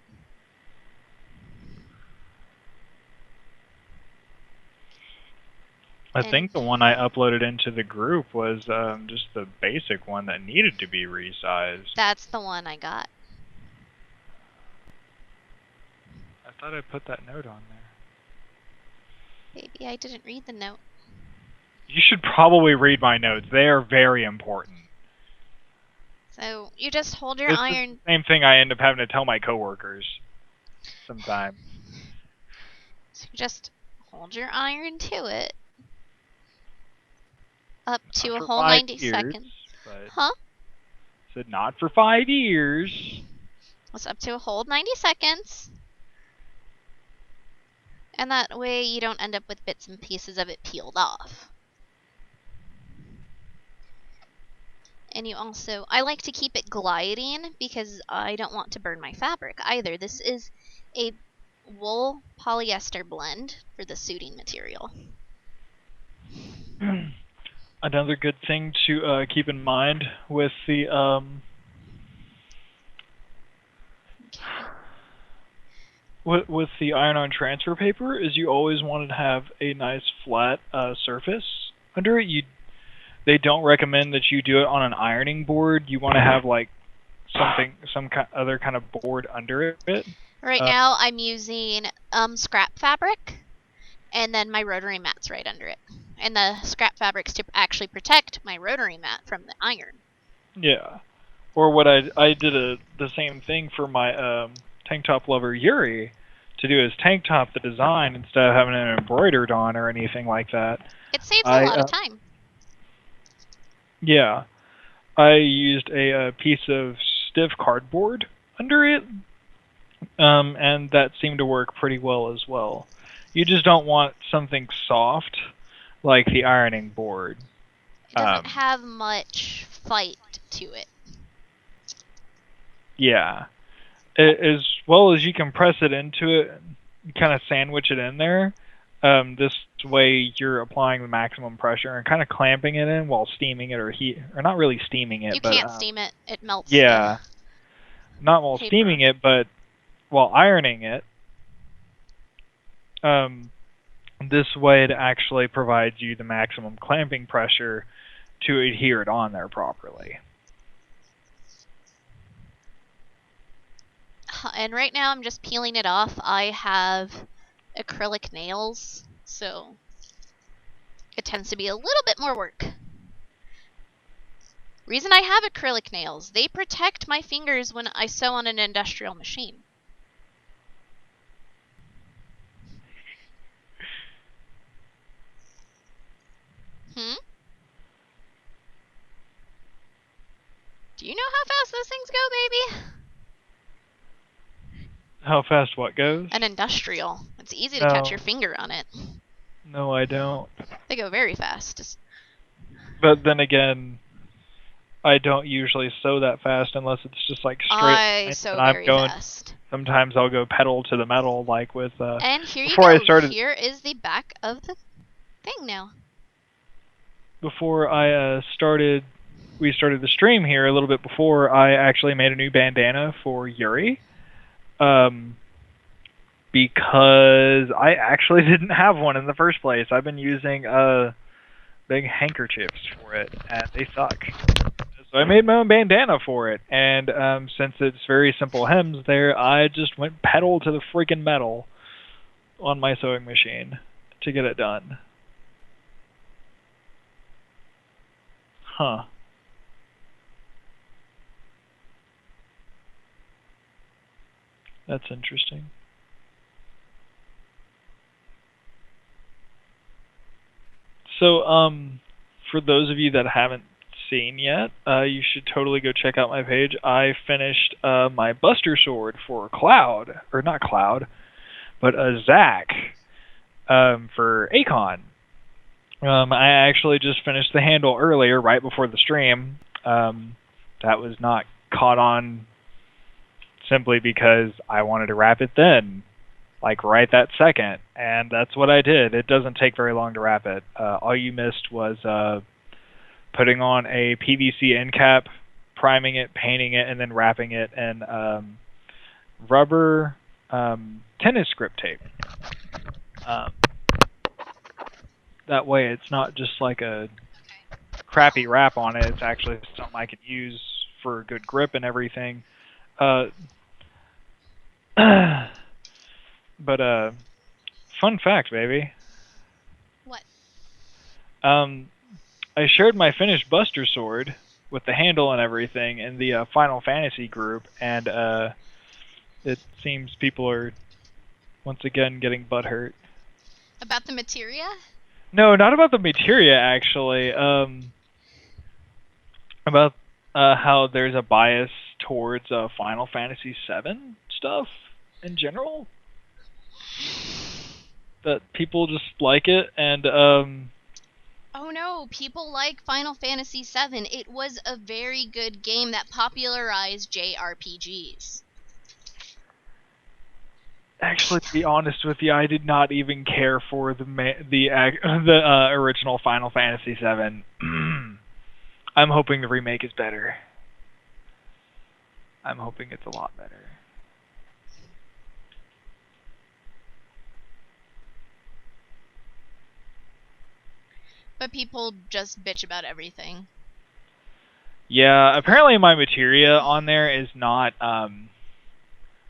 I think the one I uploaded into the group was just the basic one that needed to be resized. That's the one I got. I thought I put that note on there. Maybe I didn't read the note. You should probably read my notes. They are very important. So you just hold your iron. Is the same thing I end up having to tell my coworkers sometimes. So you just hold your iron to it. Up to a whole 90 seconds. Huh? Said not for 5 years. It's up to a whole 90 seconds. And that way you don't end up with bits and pieces of it peeled off. And you also, I like to keep it gliding because I don't want to burn my fabric either. This is a wool polyester blend for the suiting material. Another good thing to keep in mind with the with the iron-on transfer paper is you always want to have a nice flat surface under it. They don't recommend that you do it on an ironing board. You want to have like some other kind of board under it. Right now I'm using scrap fabric, and then my rotary mat's right under it. And the scrap fabric's to actually protect my rotary mat from the iron. Yeah. Or what I did the same thing for my tank top lover Yuri, to do his tank top, the design, instead of having it embroidered on or anything like that. It saves a lot of time. Yeah. I used a piece of stiff cardboard under it, and that seemed to work pretty well as well. You just don't want something soft like the ironing board. It doesn't have much fight to it. Yeah. As well as you can press it into it, kind of sandwich it in there. This way you're applying the maximum pressure and kind of clamping it in while steaming it or not really steaming it. You can't steam it. It melts. Yeah. Not while steaming it, but while ironing it. This way it actually provides you the maximum clamping pressure to adhere it on there properly. And right now I'm just peeling it off. I have acrylic nails, so it tends to be a little bit more work. Reason I have acrylic nails, they protect my fingers when I sew on an industrial machine. Do you know how fast those things go, baby? How fast what goes? An industrial. It's easy to catch your finger on it. No, I don't. They go very fast. But then again, I don't usually sew that fast unless it's just like straight. I sew very fast. Sometimes I'll go pedal to the metal, like with. And here you go. Here is the back of the thing now. Before I we started the stream here a little bit before. I actually made a new bandana for Yuri. Because I actually didn't have one in the first place. I've been using big handkerchiefs for it, and they suck. So I made my own bandana for it, and since it's very simple hems there, I just went pedal to the freaking metal on my sewing machine to get it done. Huh. That's interesting. So, for those of you that haven't seen yet, you should totally go check out my page. I finished my Buster Sword for Cloud, or not Cloud, but Zack for Akon. I actually just finished the handle earlier, right before the stream. That was not caught on simply because I wanted to wrap it then, like right that second, and that's what I did. It doesn't take very long to wrap it. All you missed was putting on a PVC end cap, priming it, painting it, and then wrapping it in rubber tennis grip tape. That way it's not just like a crappy wrap on it. It's actually something I could use for good grip and everything. But fun fact, baby. What? I shared my finished Buster Sword with the handle and everything in the Final Fantasy group, and it seems people are once again getting butthurt. About the materia? No, not about the materia, actually. About how there's a bias towards Final Fantasy VII stuff in general. That people just like it, and Oh no, people like Final Fantasy VII. It was a very good game that popularized JRPGs. Actually, to be honest with you, I did not even care for the original Final Fantasy VII. I'm hoping the remake is better. I'm hoping it's a lot better. But people just bitch about everything. Yeah, apparently my materia on there is not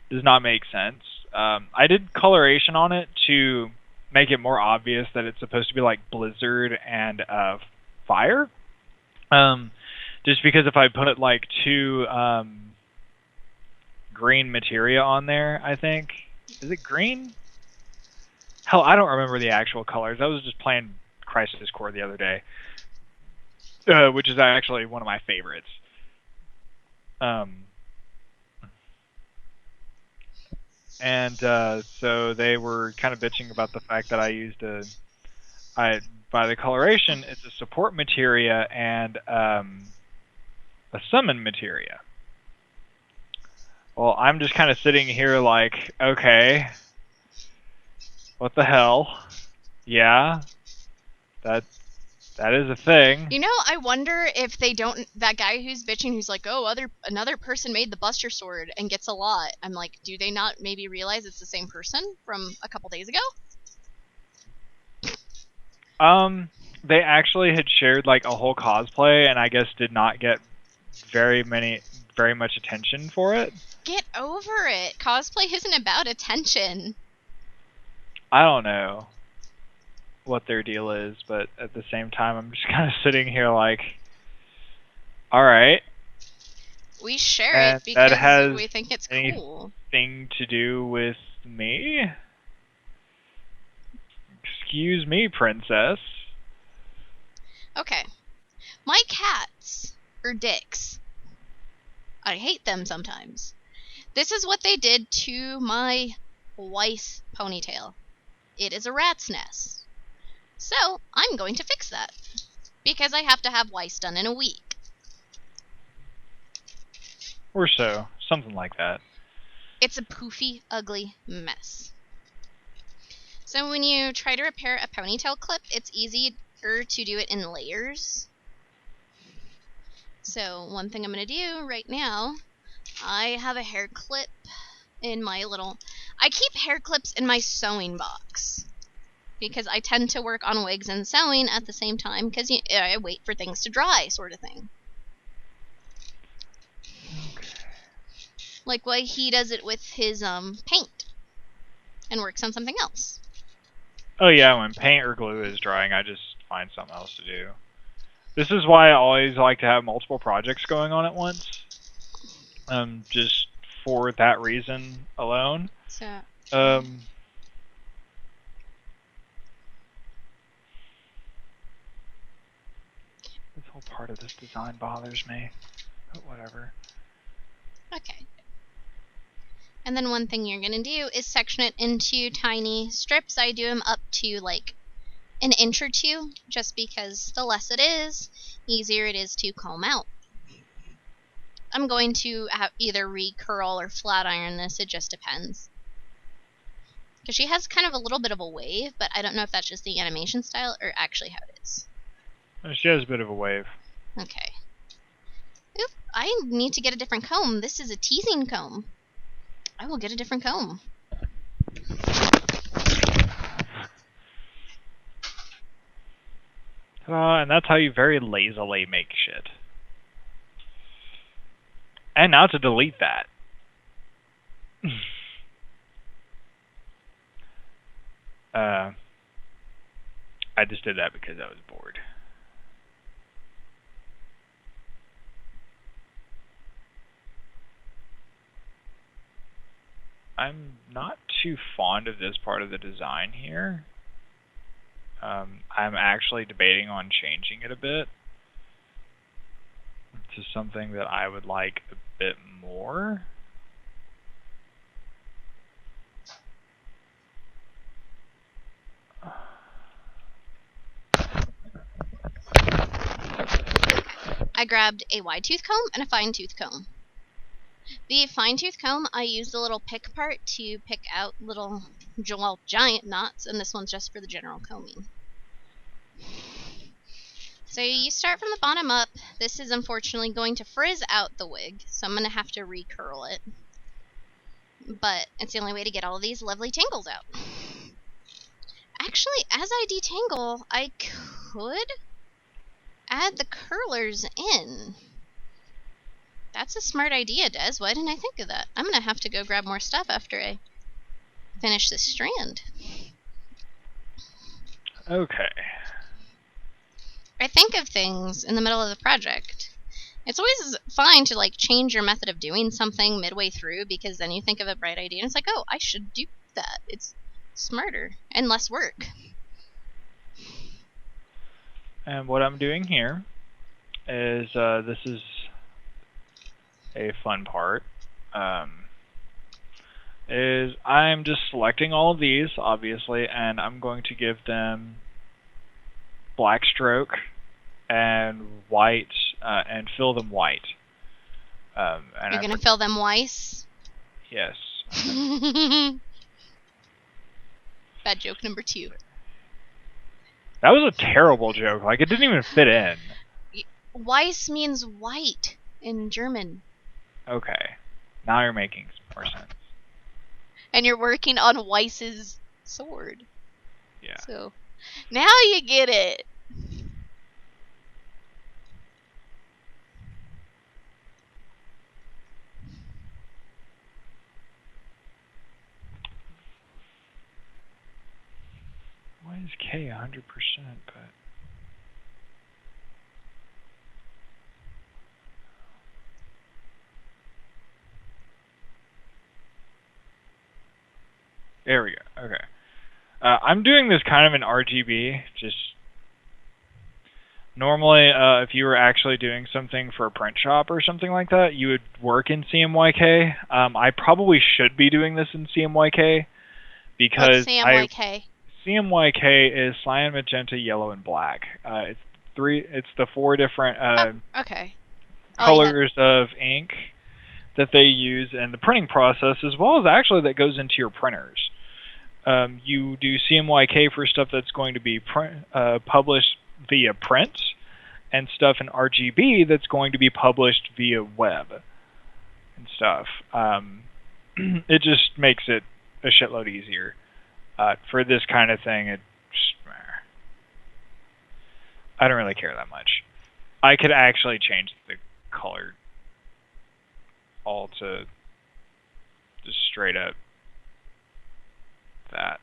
does not make sense. I did coloration on it to make it more obvious that it's supposed to be like blizzard and fire. Just because if I put it like too green materia on there, I think. Is it green? Hell, I don't remember the actual colors. I was just playing Crisis Core the other day, which is actually one of my favorites. And so they were kind of bitching about the fact that I used by the coloration, it's a support materia and a summon materia. Well, I'm just kind of sitting here like, okay, what the hell? Yeah, that is a thing. You know, I wonder if they don't. That guy who's bitching, who's like, "Oh, another person made the Buster Sword and gets a lot." I'm like, do they not maybe realize it's the same person from a couple days ago? They actually had shared like a whole cosplay, and I guess did not get very much attention for it. Get over it. Cosplay isn't about attention. I don't know what their deal is, but at the same time, I'm just kind of sitting here like, all right. We share it because we think it's cool. Anything to do with me? Excuse me, princess. Okay. My cats are dicks. I hate them sometimes. This is what they did to my Weiss ponytail. It is a rat's nest. So, I'm going to fix that. Because I have to have Weiss done in a week. Or so. Something like that. It's a poofy, ugly mess. So when you try to repair a ponytail clip, it's easier to do it in layers. So one thing I'm going to do right now, I have a hair clip in my little... I keep hair clips in my sewing box. Because I tend to work on wigs and sewing at the same time, because I wait for things to dry, sort of thing. Okay. Like why he does it with his paint. And works on something else. Oh yeah, when paint or glue is drying, I just find something else to do. This is why I always like to have multiple projects going on at once. Just for that reason alone. So... This whole part of this design bothers me. But whatever. Okay. And then one thing you're going to do is section it into tiny strips. I do them up to like an inch or two, just because the less it is, easier it is to comb out. I'm going to either recurl or flat iron this, it just depends. Because she has kind of a little bit of a wave, but I don't know if that's just the animation style or actually how it is. She has a bit of a wave. Okay. Oop, I need to get a different comb. This is a teasing comb. I will get a different comb. And that's how you very lazily make shit. And now to delete that. I just did that because I was bored. I'm not too fond of this part of the design here. I'm actually debating on changing it a bit to something that I would like a bit more. I grabbed a wide tooth comb and a fine tooth comb. The fine-tooth comb, I used the little pick part to pick out little, well, giant knots, and this one's just for the general combing. So you start from the bottom up. This is unfortunately going to frizz out the wig, so I'm going to have to recurl it. But it's the only way to get all of these lovely tangles out. Actually, as I detangle, I could add the curlers in. That's a smart idea, Des. Why didn't I think of that? I'm going to have to go grab more stuff after I finish this strand. Okay. I think of things in the middle of the project. It's always fine to like change your method of doing something midway through, because then you think of a bright idea and it's like, oh, I should do that. It's smarter and less work. And what I'm doing here is this is a fun part. Is I'm just selecting all of these, obviously, and I'm going to give them black stroke and white, and fill them white. And You're going to fill them Weiss? Yes. Bad joke number 2. That was a terrible joke. Like, it didn't even fit in. Weiss means white in German. Okay. Now you're making more sense. And you're working on Weiss's sword. Yeah. So, now you get it. Why is K 100%, but... There we go. Okay. I'm doing this kind of in RGB. Just normally, if you were actually doing something for a print shop or something like that, you would work in CMYK. I probably should be doing this in CMYK because What's CMYK? CMYK is cyan, magenta, yellow, and black. It's the 4 different okay. colors of ink that they use in the printing process, as well as actually that goes into your printers. You do CMYK for stuff that's going to be published via print, and stuff in RGB that's going to be published via web and stuff. It just makes it a shitload easier. For this kind of thing, I don't really care that much. I could actually change the color all to just straight up that.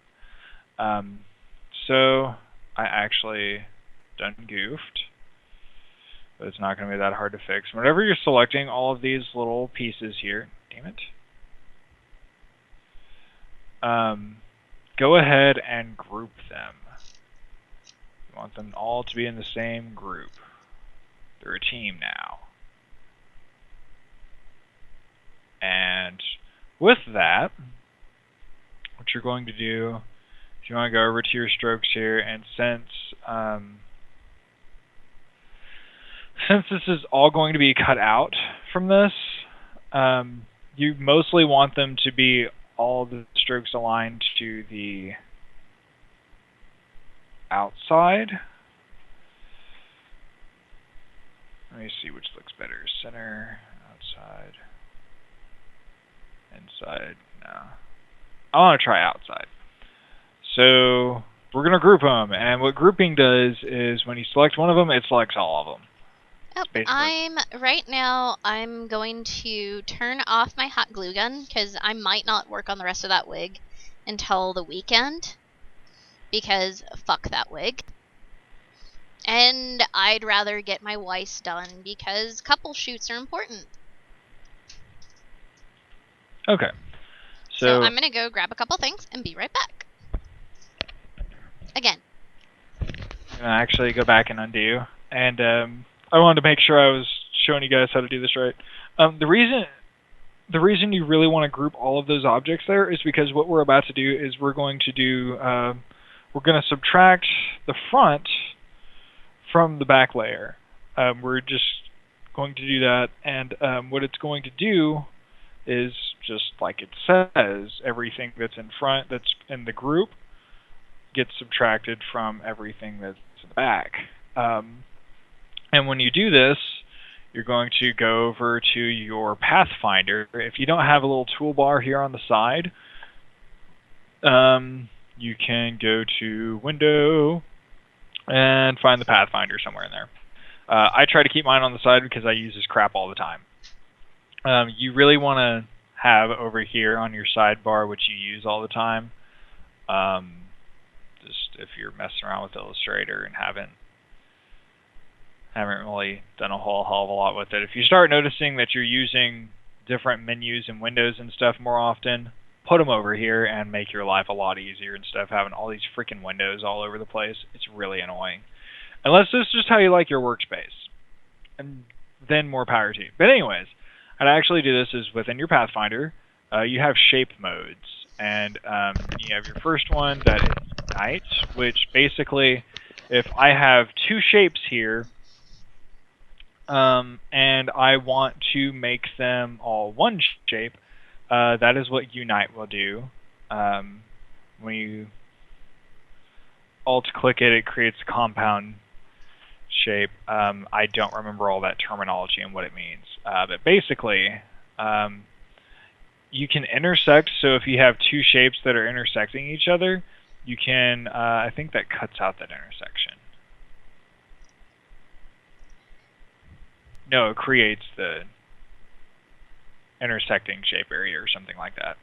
So I actually done goofed, but it's not going to be that hard to fix. Whenever you're selecting all of these little pieces here, damn it, go ahead and group them. You want them all to be in the same group. They're a team now. And with that, what you're going to do, if you want to go over to your strokes here, and since this is all going to be cut out from this, you mostly want them to be all the strokes aligned to the outside. Let me see which looks better. Center, outside, inside. No. I want to try outside. So we're going to group them. And what grouping does is when you select one of them, it selects all of them. Right now I'm going to turn off my hot glue gun because I might not work on the rest of that wig until the weekend, because fuck that wig. And I'd rather get my Weiss done because couple shoots are important. Okay. So I'm gonna go grab a couple things and be right back. Again. I'm gonna actually go back and undo, and I wanted to make sure I was showing you guys how to do this right. The reason you really want to group all of those objects there is because what we're about to do is we're going to subtract the front from the back layer. We're just going to do that, and what it's going to do is just like it says, everything that's in front, that's in the group, gets subtracted from everything that's in the back. And when you do this, you're going to go over to your Pathfinder. If you don't have a little toolbar here on the side, you can go to Window and find the Pathfinder somewhere in there. I try to keep mine on the side because I use this crap all the time. You really want to have over here on your sidebar, which you use all the time, just if you're messing around with Illustrator and haven't really done a whole hell of a lot with it. If you start noticing that you're using different menus and windows and stuff more often, put them over here and make your life a lot easier instead of having all these freaking windows all over the place. It's really annoying. Unless this is just how you like your workspace. And then more power to you. But anyways, how to actually do this is within your Pathfinder, you have shape modes. And you have your first one that is night, which basically, if I have two shapes here, and I want to make them all one shape, that is what Unite will do. When you alt-click it, it creates a compound shape. I don't remember all that terminology and what it means. But basically, you can intersect, so if you have two shapes that are intersecting each other, you can, I think that cuts out that intersection. No, it creates the intersecting shape area or something like that.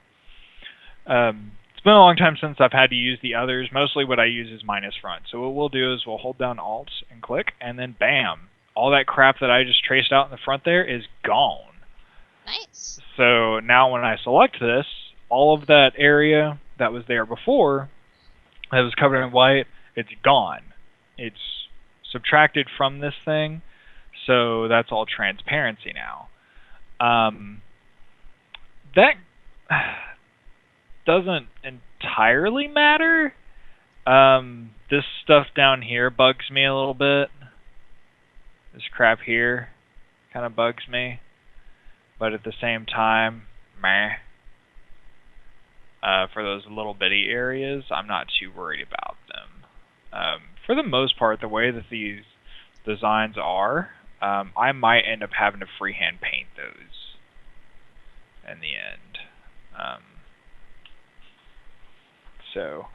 It's been a long time since I've had to use the others. Mostly what I use is minus front. So what we'll do is we'll hold down Alt and click, and then bam! All that crap that I just traced out in the front there is gone. Nice. So now when I select this, all of that area that was there before, that was covered in white, it's gone. It's subtracted from this thing. So that's all transparency now. That doesn't entirely matter. This stuff down here bugs me a little bit. This crap here kind of bugs me. But at the same time, meh. For those little bitty areas, I'm not too worried about them. For the most part, the way that these designs are, I might end up having to freehand paint those in the end. So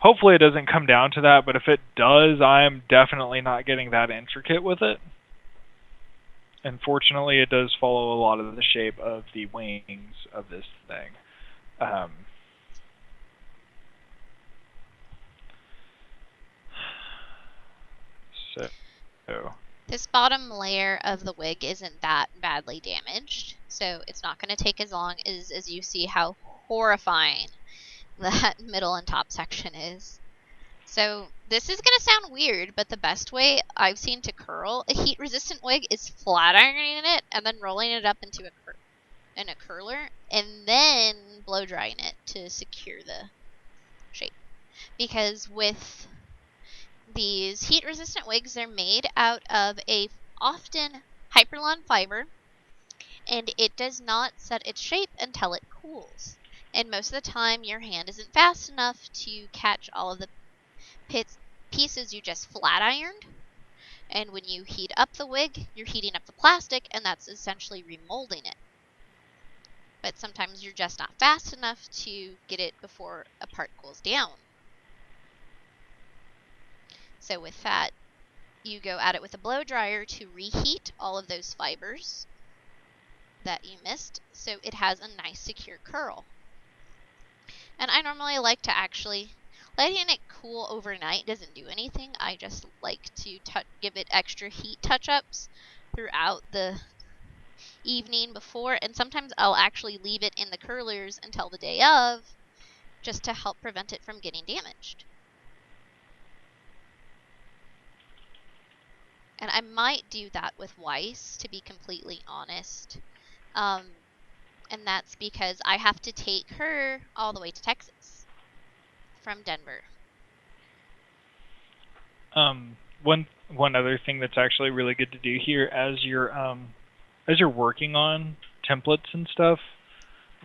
hopefully it doesn't come down to that, but if it does, I'm definitely not getting that intricate with it. Unfortunately, it does follow a lot of the shape of the wings of this thing. So this bottom layer of the wig isn't that badly damaged, so it's not going to take as long as you see how horrifying that middle and top section is. So this is going to sound weird, but the best way I've seen to curl a heat-resistant wig is flat ironing it and then rolling it up into a curler and then blow drying it to secure the shape. Because with these heat-resistant wigs, they're made out of a often hyperlon fiber, and it does not set its shape until it cools. And most of the time, your hand isn't fast enough to catch all of the pieces you just flat ironed. And when you heat up the wig, you're heating up the plastic, and that's essentially remolding it. But sometimes you're just not fast enough to get it before a part cools down. So with that, you go at it with a blow dryer to reheat all of those fibers that you missed, so it has a nice secure curl. And I normally like to actually, letting it cool overnight doesn't do anything. I just like to give it extra heat touch-ups throughout the evening before, and sometimes I'll actually leave it in the curlers until the day of, just to help prevent it from getting damaged. And I might do that with Weiss, to be completely honest. And that's because I have to take her all the way to Texas from Denver. One other thing that's actually really good to do here as you're working on templates and stuff,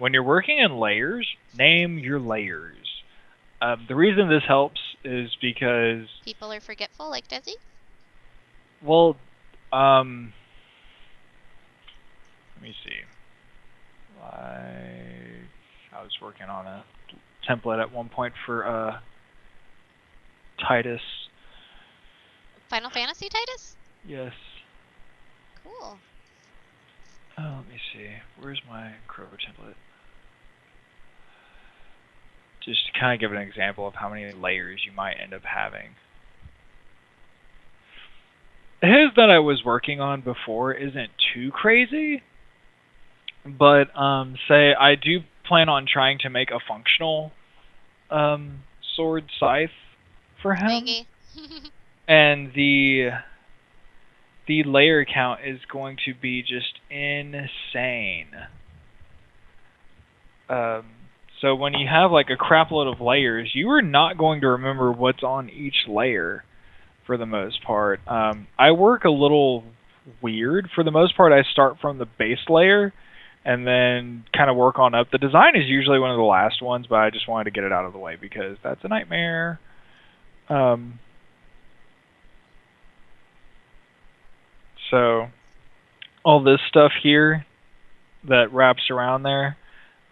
when you're working in layers, name your layers. The reason this helps is because people are forgetful, like Dezzy. Well, let me see. I was working on a template at one point for Titus. Final Fantasy Titus? Yes. Cool. Oh, let me see. Where's my Crow template? Just to kind of give an example of how many layers you might end up having. His that I was working on before isn't too crazy, but say I do plan on trying to make a functional sword scythe for him, and the layer count is going to be just insane. So when you have like a crap load of layers, you are not going to remember what's on each layer for the most part. I work a little weird. For the most part, I start from the base layer and then kind of work on up. The design is usually one of the last ones, but I just wanted to get it out of the way because that's a nightmare. So all this stuff here that wraps around there,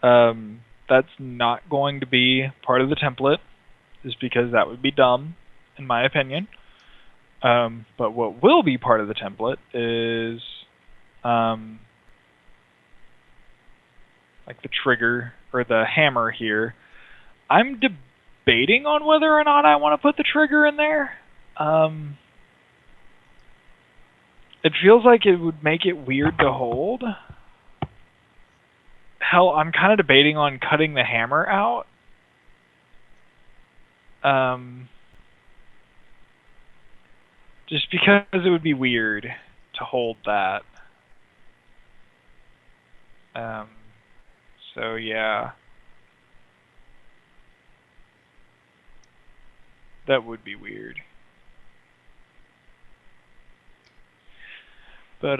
that's not going to be part of the template, just because that would be dumb, in my opinion. But what will be part of the template is like the trigger or the hammer here. I'm debating on whether or not I want to put the trigger in there. It feels like it would make it weird to hold. Hell, I'm kind of debating on cutting the hammer out. Just because it would be weird to hold that. So yeah. That would be weird. But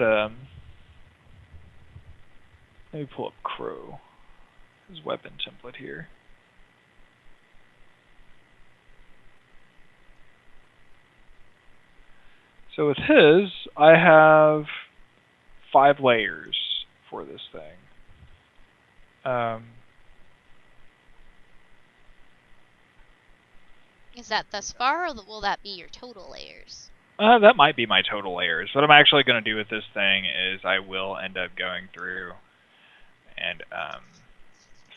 let me pull up Crow, his weapon template here. So with his, I have 5 layers for this thing. Is that thus far, or will that be your total layers? That might be my total layers. What I'm actually going to do with this thing is I will end up going through and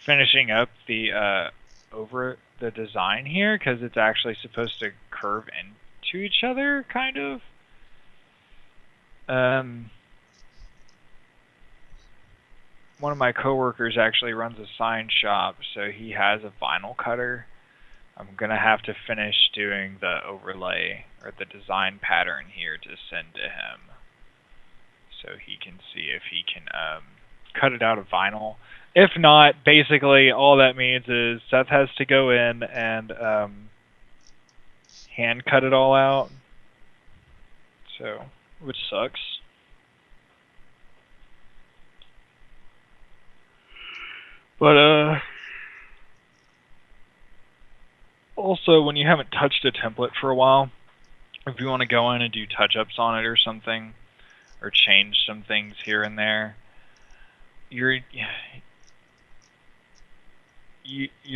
finishing up the over the design here, because it's actually supposed to curve into each other, kind of. One of my coworkers actually runs a sign shop, so he has a vinyl cutter. I'm gonna have to finish doing the overlay or the design pattern here to send to him, so he can see if he can cut it out of vinyl. If not, basically all that means is Seth has to go in and hand cut it all out. So, which sucks. But also, when you haven't touched a template for a while, if you want to go in and do touch-ups on it or something, or change some things here and there, you're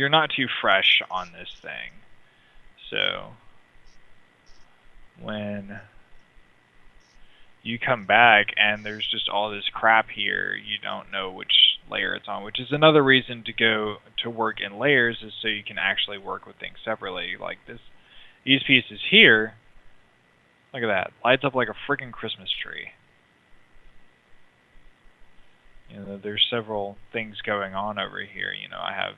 not too fresh on this thing. So when you come back and there's just all this crap here, you don't know which layer it's on, which is another reason to go to work in layers, is so you can actually work with things separately. Like these pieces here, look at that, lights up like a freaking Christmas tree. You know, there's several things going on over here. You know, I have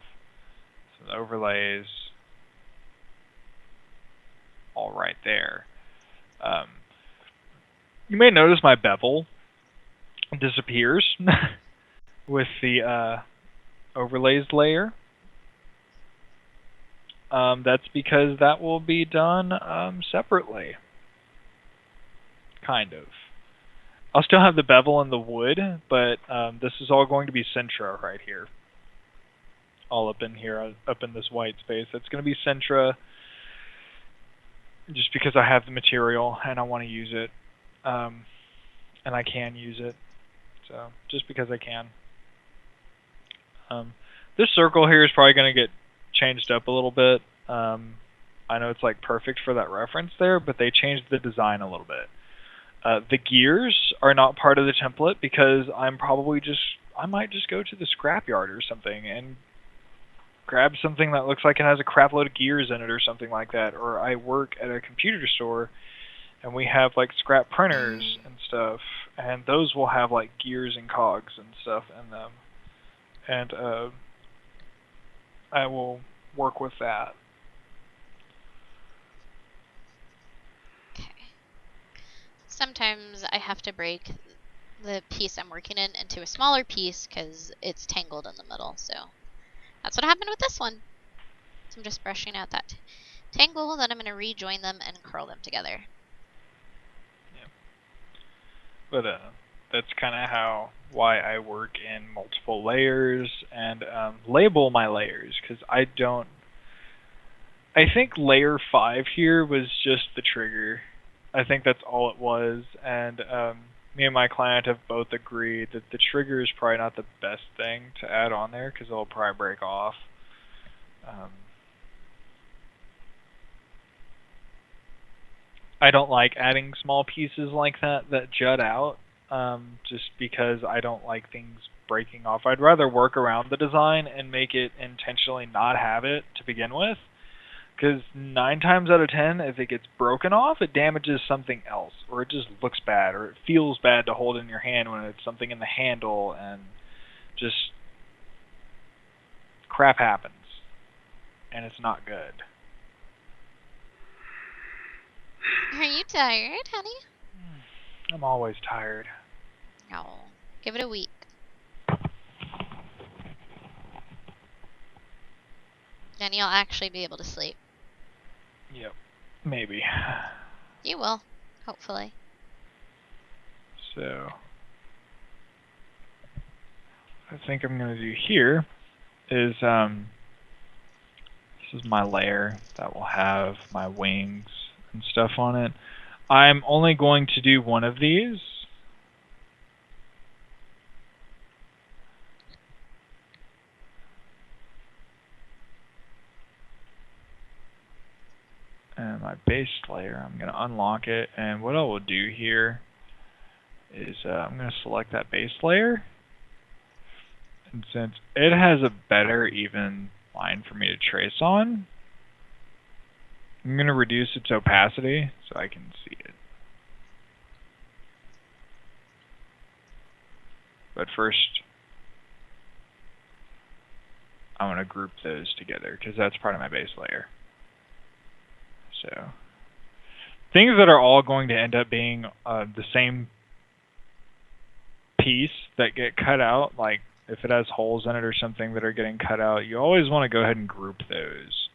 some overlays all right there. You may notice my bevel disappears with the overlays layer. That's because that will be done separately. Kind of. I'll still have the bevel and the wood, but this is all going to be Centro right here. all up in here, up in this white space. That's going to be Sintra, just because I have the material and I want to use it, and I can use it, so just because I can. This circle here is probably going to get changed up a little bit. I know it's like perfect for that reference there, but they changed the design a little bit. The gears are not part of the template because I might just go to the scrapyard or something and grab something that looks like it has a crap load of gears in it or something like that. Or I work at a computer store and we have like scrap printers and stuff, and those will have like gears and cogs and stuff in them. And I will work with that. Okay. Sometimes I have to break the piece I'm working in into a smaller piece because it's tangled in the middle, so that's what happened with this one. So I'm just brushing out that tangle, then I'm going to rejoin them and curl them together. Yeah. But that's kind of why I work in multiple layers and label my layers, because I think layer 5 here was just the trigger. I think that's all it was, and me and my client have both agreed that the trigger is probably not the best thing to add on there because it'll probably break off. I don't like adding small pieces like that jut out, just because I don't like things breaking off. I'd rather work around the design and make it intentionally not have it to begin with, because 9 times out of 10, if it gets broken off, it damages something else, or it just looks bad, or it feels bad to hold in your hand when it's something in the handle, and just crap happens, and it's not good. Are you tired, honey? I'm always tired. No. Give it a week. Then you'll actually be able to sleep. Yep. Maybe. You will. Hopefully. So, I think I'm going to do here is, this is my layer that will have my wings and stuff on it. I'm only going to do one of these. And my base layer, I'm going to unlock it, and what I will do here is I'm going to select that base layer, and since it has a better even line for me to trace on, I'm going to reduce its opacity so I can see it. But first, I want to group those together because that's part of my base layer. So, things that are all going to end up being the same piece that get cut out, like if it has holes in it or something that are getting cut out, you always want to go ahead and group those.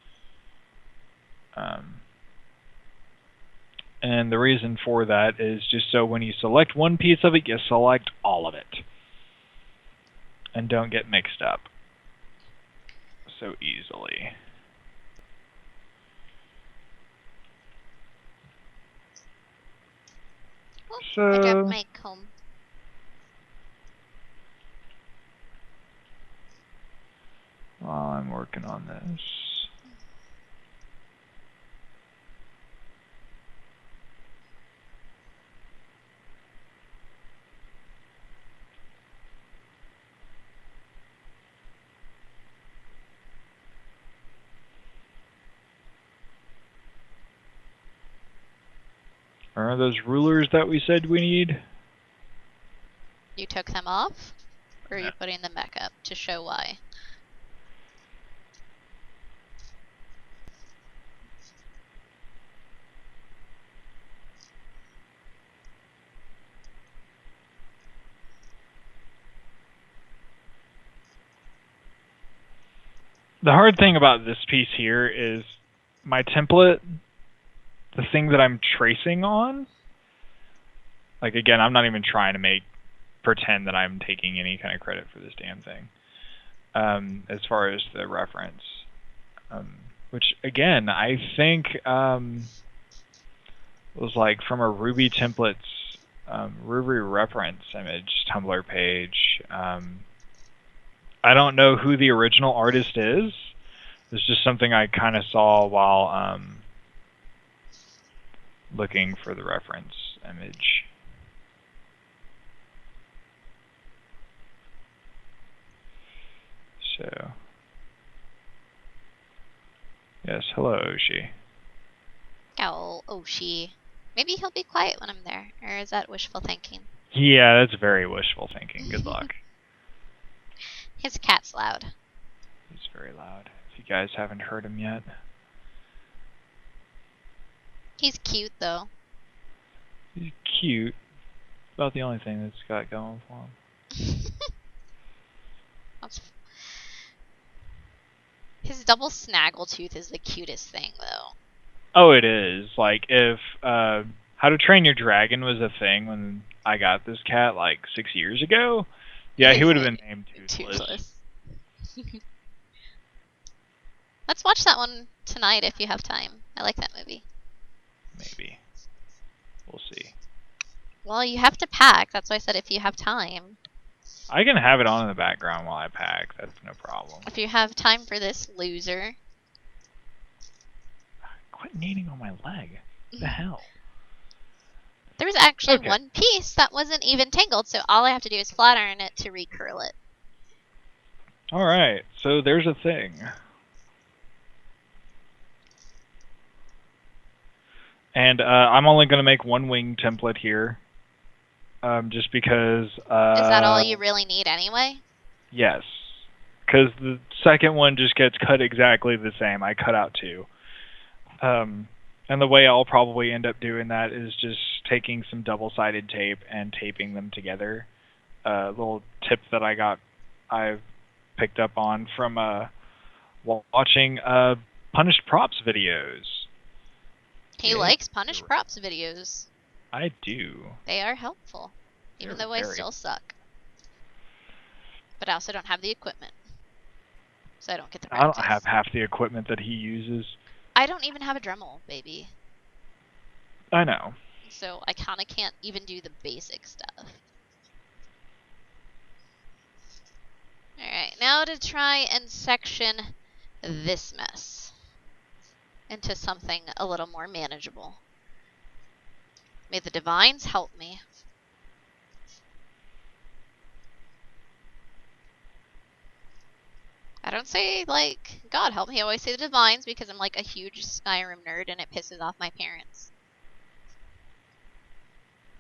And the reason for that is just so when you select one piece of it, you select all of it. And don't get mixed up so easily. Oh, I dropped my comb. While I'm working on this, are those rulers that we said we need? You took them off? Or are Yeah. you putting them back up to show why? The hard thing about this piece here is my template, the thing that I'm tracing on, like again, I'm not even trying to pretend that I'm taking any kind of credit for this damn thing. as far as the reference. Which, again, I think was like from a RWBY templates, RWBY reference image Tumblr page. I don't know who the original artist is. It's just something I kind of saw while looking for the reference image. So, yes, hello, Oshi. Oh, Oshi. Maybe he'll be quiet when I'm there, or is that wishful thinking? Yeah, that's very wishful thinking. Good luck. His cat's loud. He's very loud. If you guys haven't heard him yet. He's cute, though. He's cute. About the only thing that's got going for him. His double snaggletooth is the cutest thing, though. Oh, it is. Like, if How to Train Your Dragon was a thing when I got this cat, like, 6 years ago, yeah, he would have been named Toothless. Let's watch that one tonight if you have time. I like that movie. Maybe. We'll see. Well, you have to pack. That's why I said if you have time. I can have it on in the background while I pack. That's no problem. If you have time for this loser. Quit kneading on my leg. What the hell? There was actually one piece that wasn't even tangled, so all I have to do is flat iron it to recurl it. Alright, so there's a thing. And I'm only going to make one wing template here. Just because... is that all you really need anyway? Yes. Because the second one just gets cut exactly the same. I cut out 2. And the way I'll probably end up doing that is just taking some double-sided tape and taping them together. A little tip that I picked up on from watching Punished Props videos. He likes Punished Props videos. I do. They are helpful, even though I still suck. But I also don't have the equipment, so I don't get the practice. I don't have half the equipment that he uses. I don't even have a Dremel, baby. I know. So I kind of can't even do the basic stuff. Alright, now to try and section this mess into something a little more manageable. May the divines help me. I don't say, like, God help me. I always say the divines because I'm, like, a huge Skyrim nerd and it pisses off my parents.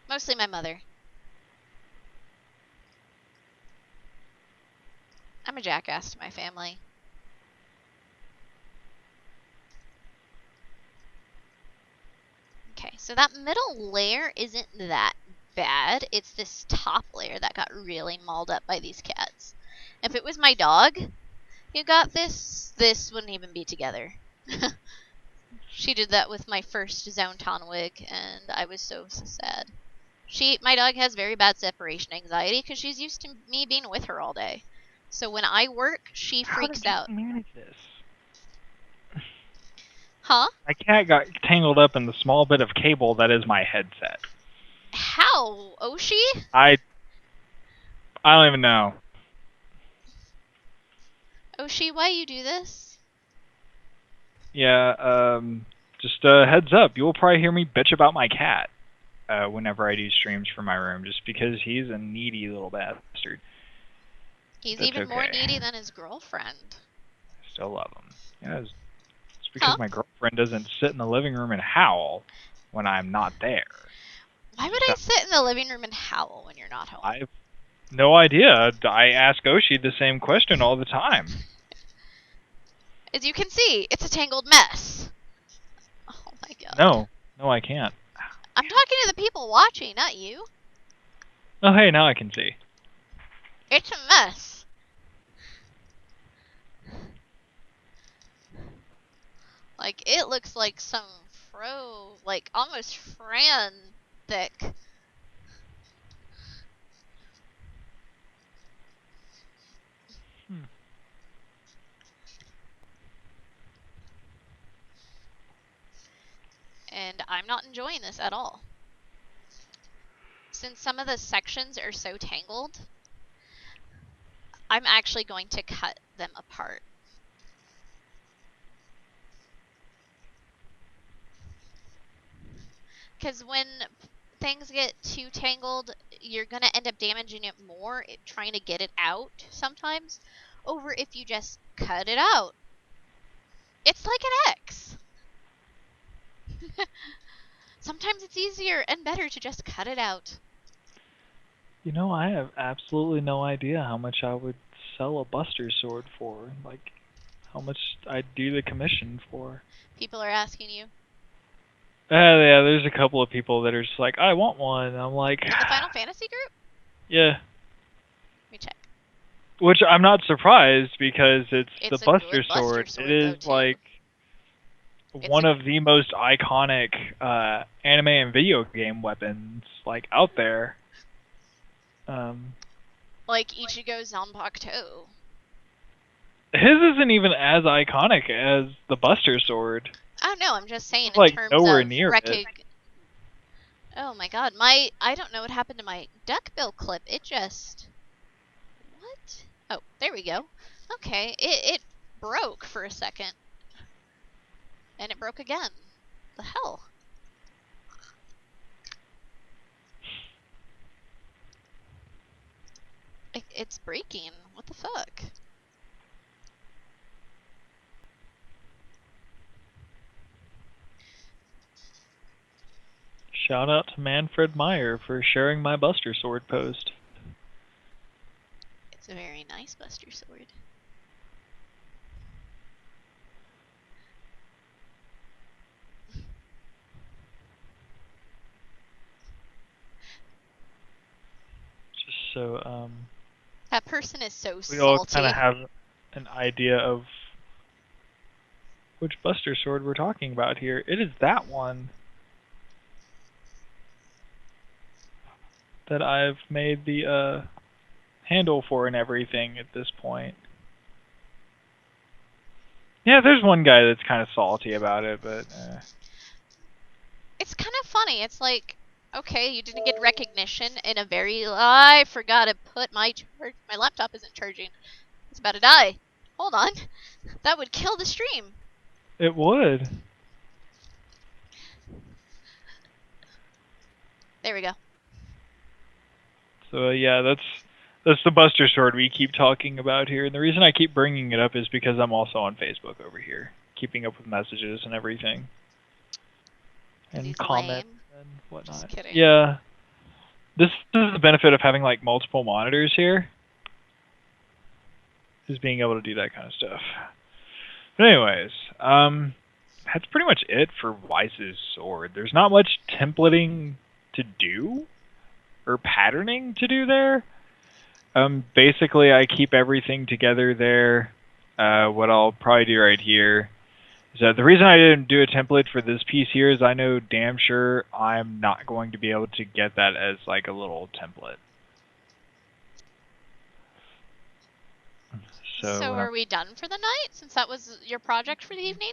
Mostly my mother. I'm a jackass to my family. Okay, so that middle layer isn't that bad. It's this top layer that got really mauled up by these cats. If it was my dog who got this wouldn't even be together. She did that with my first Zonton wig, and I was so sad. My dog has very bad separation anxiety because she's used to me being with her all day. So when I work, she freaks out. How did you manage this? Huh? My cat got tangled up in the small bit of cable that is my headset. How, Oshi? I don't even know. Oshi, why you do this? Yeah, just heads up. You'll probably hear me bitch about my cat whenever I do streams from my room, just because he's a needy little bastard. He's even more needy than his girlfriend. I still love him. Yeah, it's because my girlfriend doesn't sit in the living room and howl when I'm not there. Why would I sit in the living room and howl when you're not home? I've no idea. I ask Oshi the same question all the time. As you can see, it's a tangled mess. Oh my god. No, I can't. I'm talking to the people watching, not you. Oh, hey, now I can see. It's a mess. Like, it looks like some like almost Fran thick. I'm not enjoying this at all. Since some of the sections are so tangled, I'm actually going to cut them apart. Because when things get too tangled, you're going to end up damaging it more trying to get it out sometimes, over if you just cut it out. It's like an X. Sometimes it's easier and better to just cut it out. You know, I have absolutely no idea how much I would sell a Buster Sword for. Like, how much I'd do the commission for. People are asking you. Yeah, there's a couple of people that are just like, I want one. I'm like... In the Final Fantasy group? Yeah. Let me check. Which I'm not surprised, because it's the a Buster good Sword. Buster Sword, It is, though, like, one of the most iconic anime and video game weapons, like, out there. Like Ichigo Zanpakuto. His isn't even as iconic as the Buster Sword. I don't know, I'm just saying It's, like, in terms nowhere of near it. Oh my god, I don't know what happened to my duckbill clip. It just... What? Oh, there we go. Okay, it broke for a second. And it broke again. The hell? It's breaking. What the fuck? Shout out to Manfred Meyer for sharing my Buster Sword post. It's a very nice Buster Sword. Just so That person is so salty. we all kind of have an idea of which Buster Sword we're talking about here. It is that one that I've made the handle for and everything at this point. Yeah, there's one guy that's kind of salty about it, but... It's kind of funny. It's like, okay, you didn't get recognition in a very... I forgot to put my laptop isn't charging. It's about to die. Hold on. That would kill the stream. It would. There we go. So yeah, that's the Buster Sword we keep talking about here. And the reason I keep bringing it up is because I'm also on Facebook over here, keeping up with messages and everything. And comments and whatnot. Just kidding. Yeah. This is the benefit of having like multiple monitors here. Is being able to do that kind of stuff. But anyways, that's pretty much it for Weiss's sword. There's not much templating to do or patterning to do there. Basically, I keep everything together there. What I'll probably do right here is that the reason I didn't do a template for this piece here is I know damn sure I'm not going to be able to get that as like a little template. So are we done for the night, since that was your project for the evening?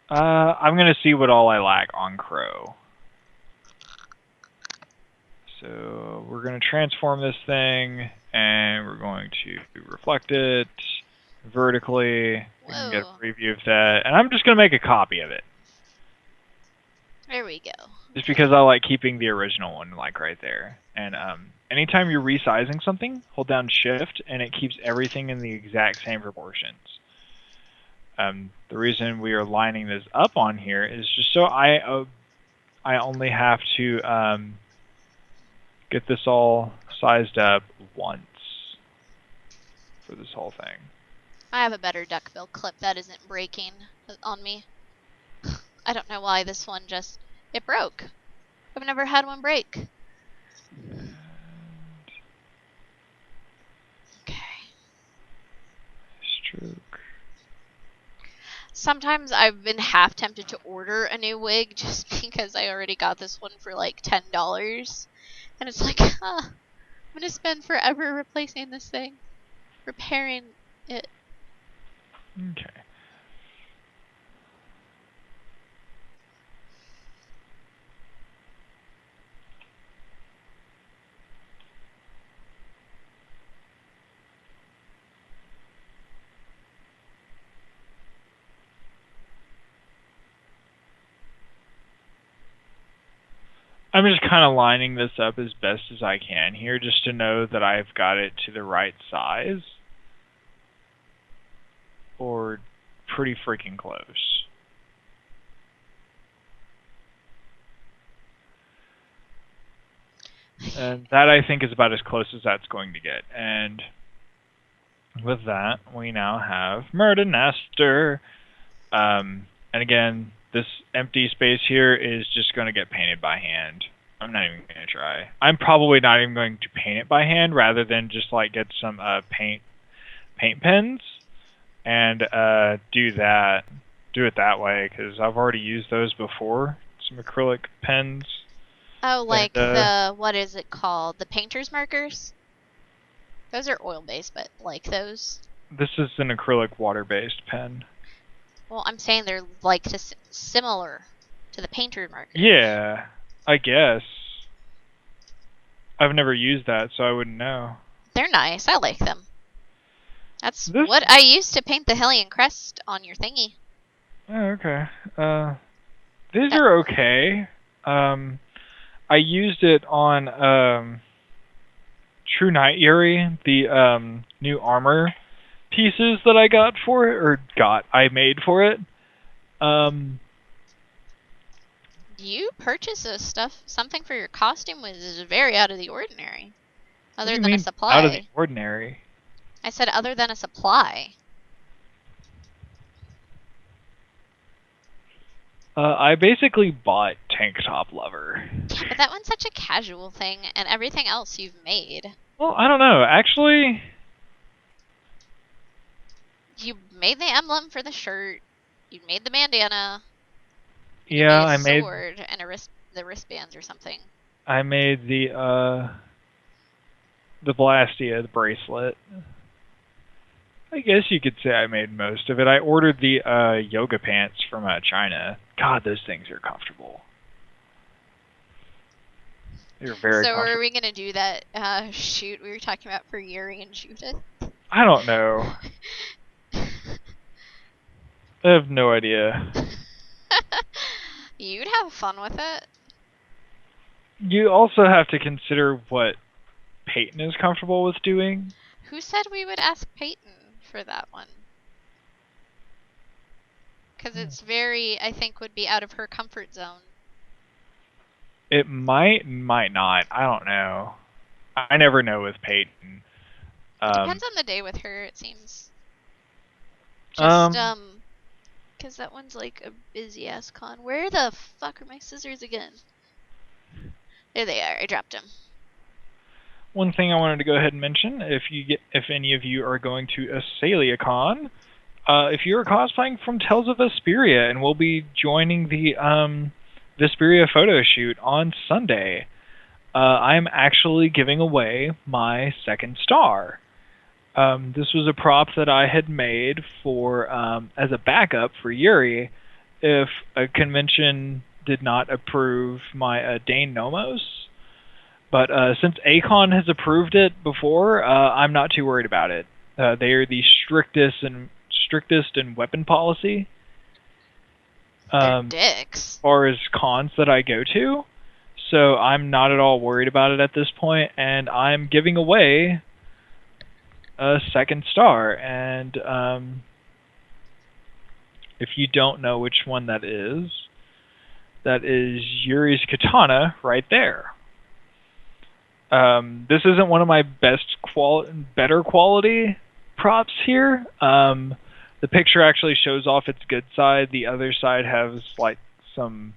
I'm going to see what all I lack on Crow. So we're going to transform this thing, and we're going to reflect it vertically. We can get a preview of that. And I'm just going to make a copy of it. There we go. Just because I like keeping the original one like right there. And anytime you're resizing something, hold down Shift, and it keeps everything in the exact same proportions. The reason we are lining this up on here is just so I only have to get this all sized up once for this whole thing. I have a better duckbill clip that isn't breaking on me. I don't know why this one just... It broke. I've never had one break. Okay. Stroke. Going I've been half tempted to order a new wig just because I already got this one for like $10. And it's like, I'm going to spend forever replacing this thing. Repairing it. Okay. I'm just kind of lining this up as best as I can here, just to know that I've got it to the right size. Or pretty freaking close. And that, I think, is about as close as that's going to get. And with that, we now have Murder Nester. And again, this empty space here is just going to get painted by hand. I'm not even going to try. I'm probably not even going to paint it by hand, rather than just like get some paint pens and do it that way, because I've already used those before. Some acrylic pens. Oh, like the, what is it called? The painter's markers? Those are oil-based, but like those. This is an acrylic water-based pen. Well, I'm saying they're like similar to the painter's markers. Yeah, I guess. I've never used that, so I wouldn't know. They're nice. I like them. That's what I used to paint the Hellion Crest on your thingy. Oh, okay. These are okay. I used it on True Night Yuri, the new armor pieces that I got for it, I made for it. You purchased this stuff. Something for your costume was very out of the ordinary. Other than a supply. Out of the ordinary? I said other than a supply. I basically bought Tank Top Lover. Yeah, but that one's such a casual thing, and everything else you've made. Well, I don't know. Actually, you made the emblem for the shirt. You made the bandana. Yeah, I made a sword and the wristbands or something. I made the Blastia, the bracelet. I guess you could say I made most of it. I ordered the yoga pants from China. God, those things are comfortable. They're very comfortable. So are we going to do that shoot we were talking about for Yuri and Judith? I don't know. I have no idea. You'd have fun with it. You also have to consider what Peyton is comfortable with doing. Who said we would ask Peyton for that one? Because it's very, I think, would be out of her comfort zone. It might not. I don't know. I never know with Peyton. It depends on the day with her, it seems. Just, because that one's like a busy ass con. Where the fuck are my scissors again? There they are. I dropped them. One thing I wanted to go ahead and mention, if any of you are going to AsaliaCon, if you're cosplaying from Tales of Vesperia, and we'll be joining the Vesperia photo shoot on Sunday, I'm actually giving away my second star. This was a prop that I had made for as a backup for Yuri if a convention did not approve my Dane Nomos. But since Acon has approved it before, I'm not too worried about it. They are the strictest in weapon policy. They're dicks. As far as cons that I go to. So I'm not at all worried about it at this point, and I'm giving away a second star. And if you don't know which one that is Yuri's katana right there. This isn't one of my better quality props here. The picture actually shows off its good side. The other side has like some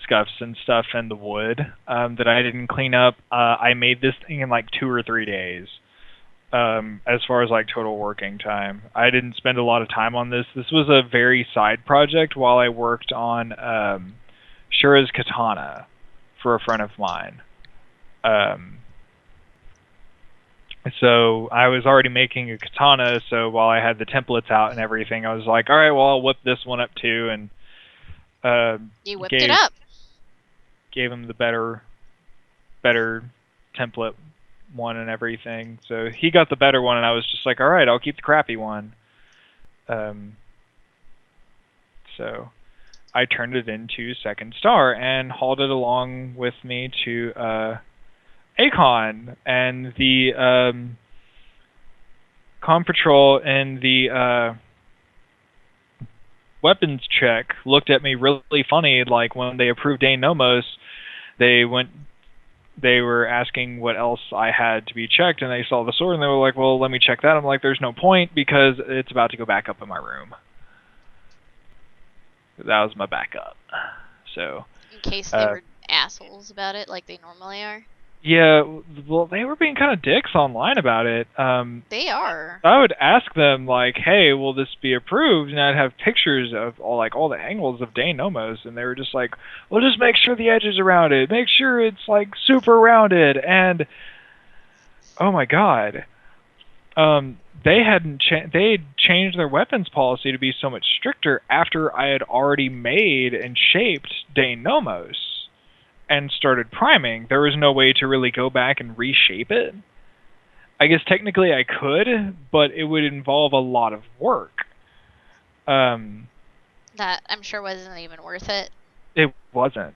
scuffs and stuff in the wood that I didn't clean up. I made this thing in like 2 or 3 days. As far as like total working time, I didn't spend a lot of time on this. This was a very side project while I worked on Shura's katana for a friend of mine. So I was already making a katana, so while I had the templates out and everything, I was like, all right, well, I'll whip this one up too, and you whipped it up. Gave him the better template one and everything. So he got the better one, and I was just like, all right, I'll keep the crappy one. So I turned it into Second Star and hauled it along with me to Acon, and the Com Patrol and the weapons check looked at me really funny. Like when they approved Dane Nomos, they were asking what else I had to be checked, and they saw the sword, and they were like, well, let me check that. I'm like, there's no point, because it's about to go back up in my room. That was my backup. So, in case they were assholes about it, like they normally are. Yeah, well, they were being kind of dicks online about it. They are. I would ask them, like, hey, will this be approved? And I'd have pictures of all the angles of Dane Nomos, and they were just like, well, just make sure the edges are rounded. Make sure it's, like, super rounded. And, oh my god. They had changed their weapons policy to be so much stricter after I had already made and shaped Dane Nomos and started priming. There was no way to really go back and reshape it. I guess technically I could, but it would involve a lot of work. That I'm sure wasn't even worth it. It wasn't.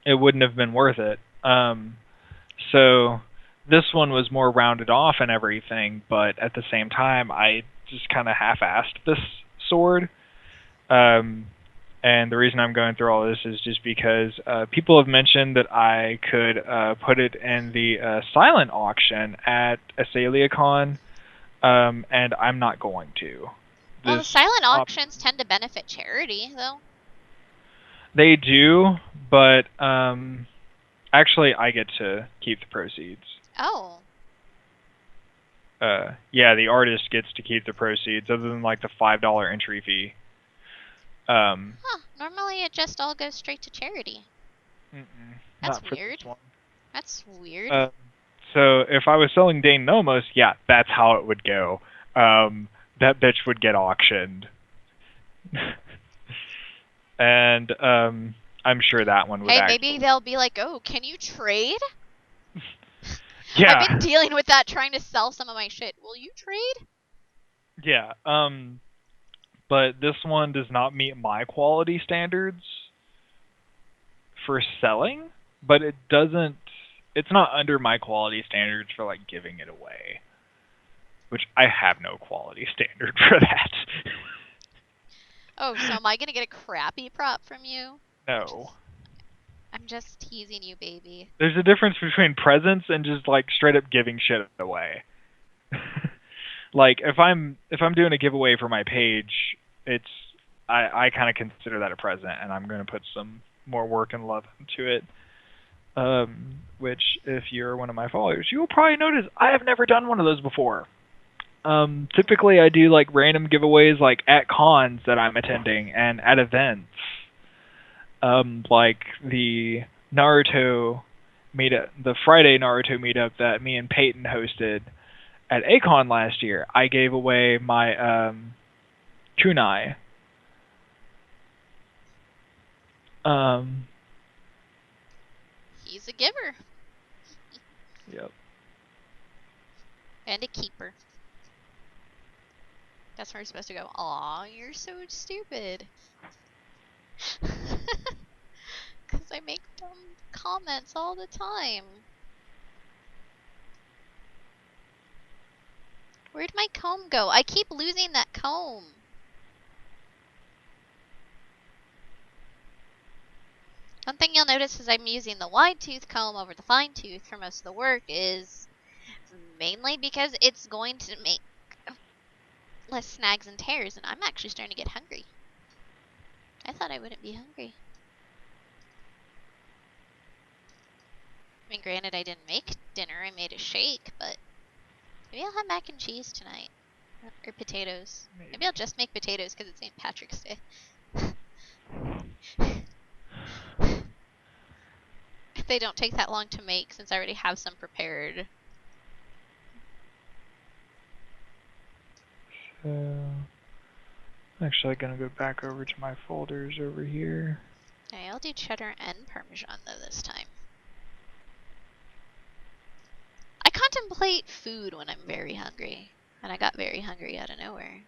It wouldn't have been worth it. So this one was more rounded off and everything, but at the same time, I just kind of half-assed this sword. And the reason I'm going through all this is just because people have mentioned that I could put it in the silent auction at AsaliaCon, and I'm not going to. Well, the silent auctions tend to benefit charity, though. They do, but actually I get to keep the proceeds. Oh. Yeah, the artist gets to keep the proceeds, other than like the $5 entry fee. Normally it just all goes straight to charity. That's weird. That's weird. So if I was selling Dane Nomos, yeah, that's how it would go. That bitch would get auctioned. And I'm sure that one would maybe they'll be like, oh, can you trade? Yeah. I've been dealing with that, trying to sell some of my shit. Will you trade? Yeah, but this one does not meet my quality standards for selling, but it's not under my quality standards for, like, giving it away, which I have no quality standard for that. Oh, so am I going to get a crappy prop from you? No. I'm just teasing you, baby. There's a difference between presents and just, like, straight up giving shit away. Like, if I'm doing a giveaway for my page, I kind of consider that a present, and I'm going to put some more work and love into it. Which, if you're one of my followers, you will probably notice I have never done one of those before. Typically, I do like random giveaways, like at cons that I'm attending and at events, like the Naruto meetup, the Friday Naruto meetup that me and Peyton hosted at Acon last year. I gave away my kunai. He's a giver. Yep. And a keeper. That's where we're supposed to go. Aw, you're so stupid. Because I make dumb comments all the time. Where'd my comb go? I keep losing that comb. One thing you'll notice is I'm using the wide tooth comb over the fine tooth for most of the work is mainly because it's going to make less snags and tears, and I'm actually starting to get hungry. I thought I wouldn't be hungry. I mean, granted, I didn't make dinner. I made a shake, but maybe I'll have mac and cheese tonight. Or potatoes. Maybe I'll just make potatoes because it's St. Patrick's Day. They don't take that long to make since I already have some prepared. So, I'm actually going to go back over to my folders over here. Okay, I'll do cheddar and Parmesan though this time. I contemplate food when I'm very hungry, and I got very hungry out of nowhere.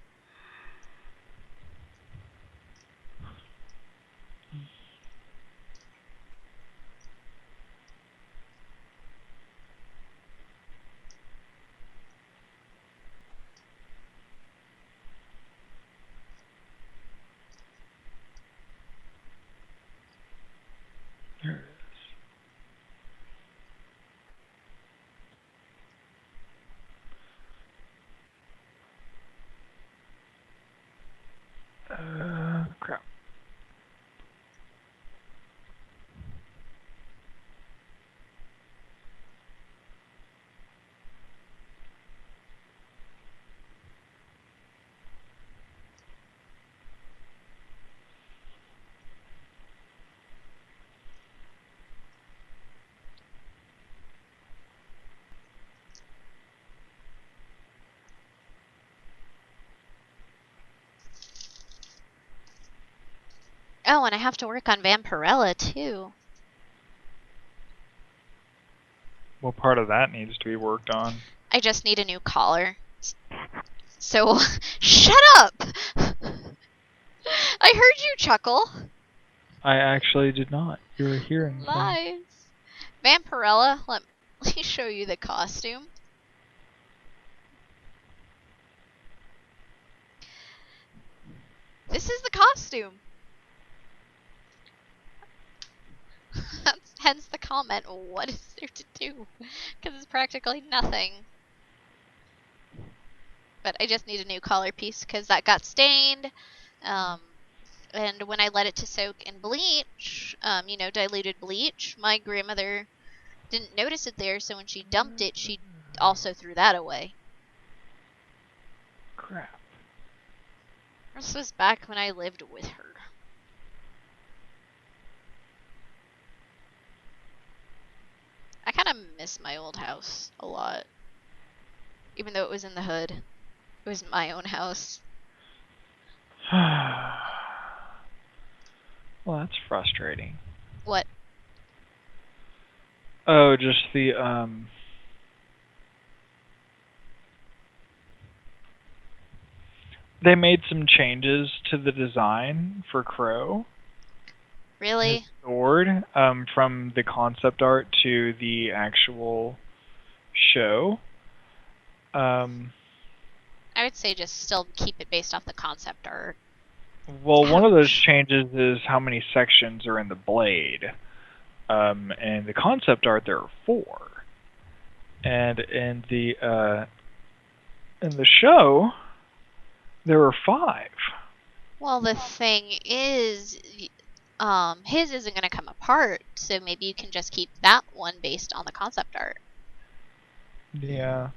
Oh, and I have to work on Vampirella, too. What part of that needs to be worked on? I just need a new collar. So, shut up! I heard you chuckle. I actually did not. You were hearing things. Lies. Vampirella, let me show you the costume. This is the costume. Hence the comment, what is there to do? Because it's practically nothing. But I just need a new collar piece because that got stained. And when I let it to soak in bleach, you know, diluted bleach, my grandmother didn't notice it there, so when she dumped it, she also threw that away. Crap. This was back when I lived with her. I kind of miss my old house a lot. Even though it was in the hood. It was my own house. Well, that's frustrating. What? Oh, just the, they made some changes to the design for Crow. Really? His sword, from the concept art to the actual show. I would say just still keep it based off the concept art. Well, one of those changes is how many sections are in the blade. And the concept art, there are 4. And in the show, there are 5. Well, the thing is, his isn't going to come apart, so maybe you can just keep that one based on the concept art. Yeah.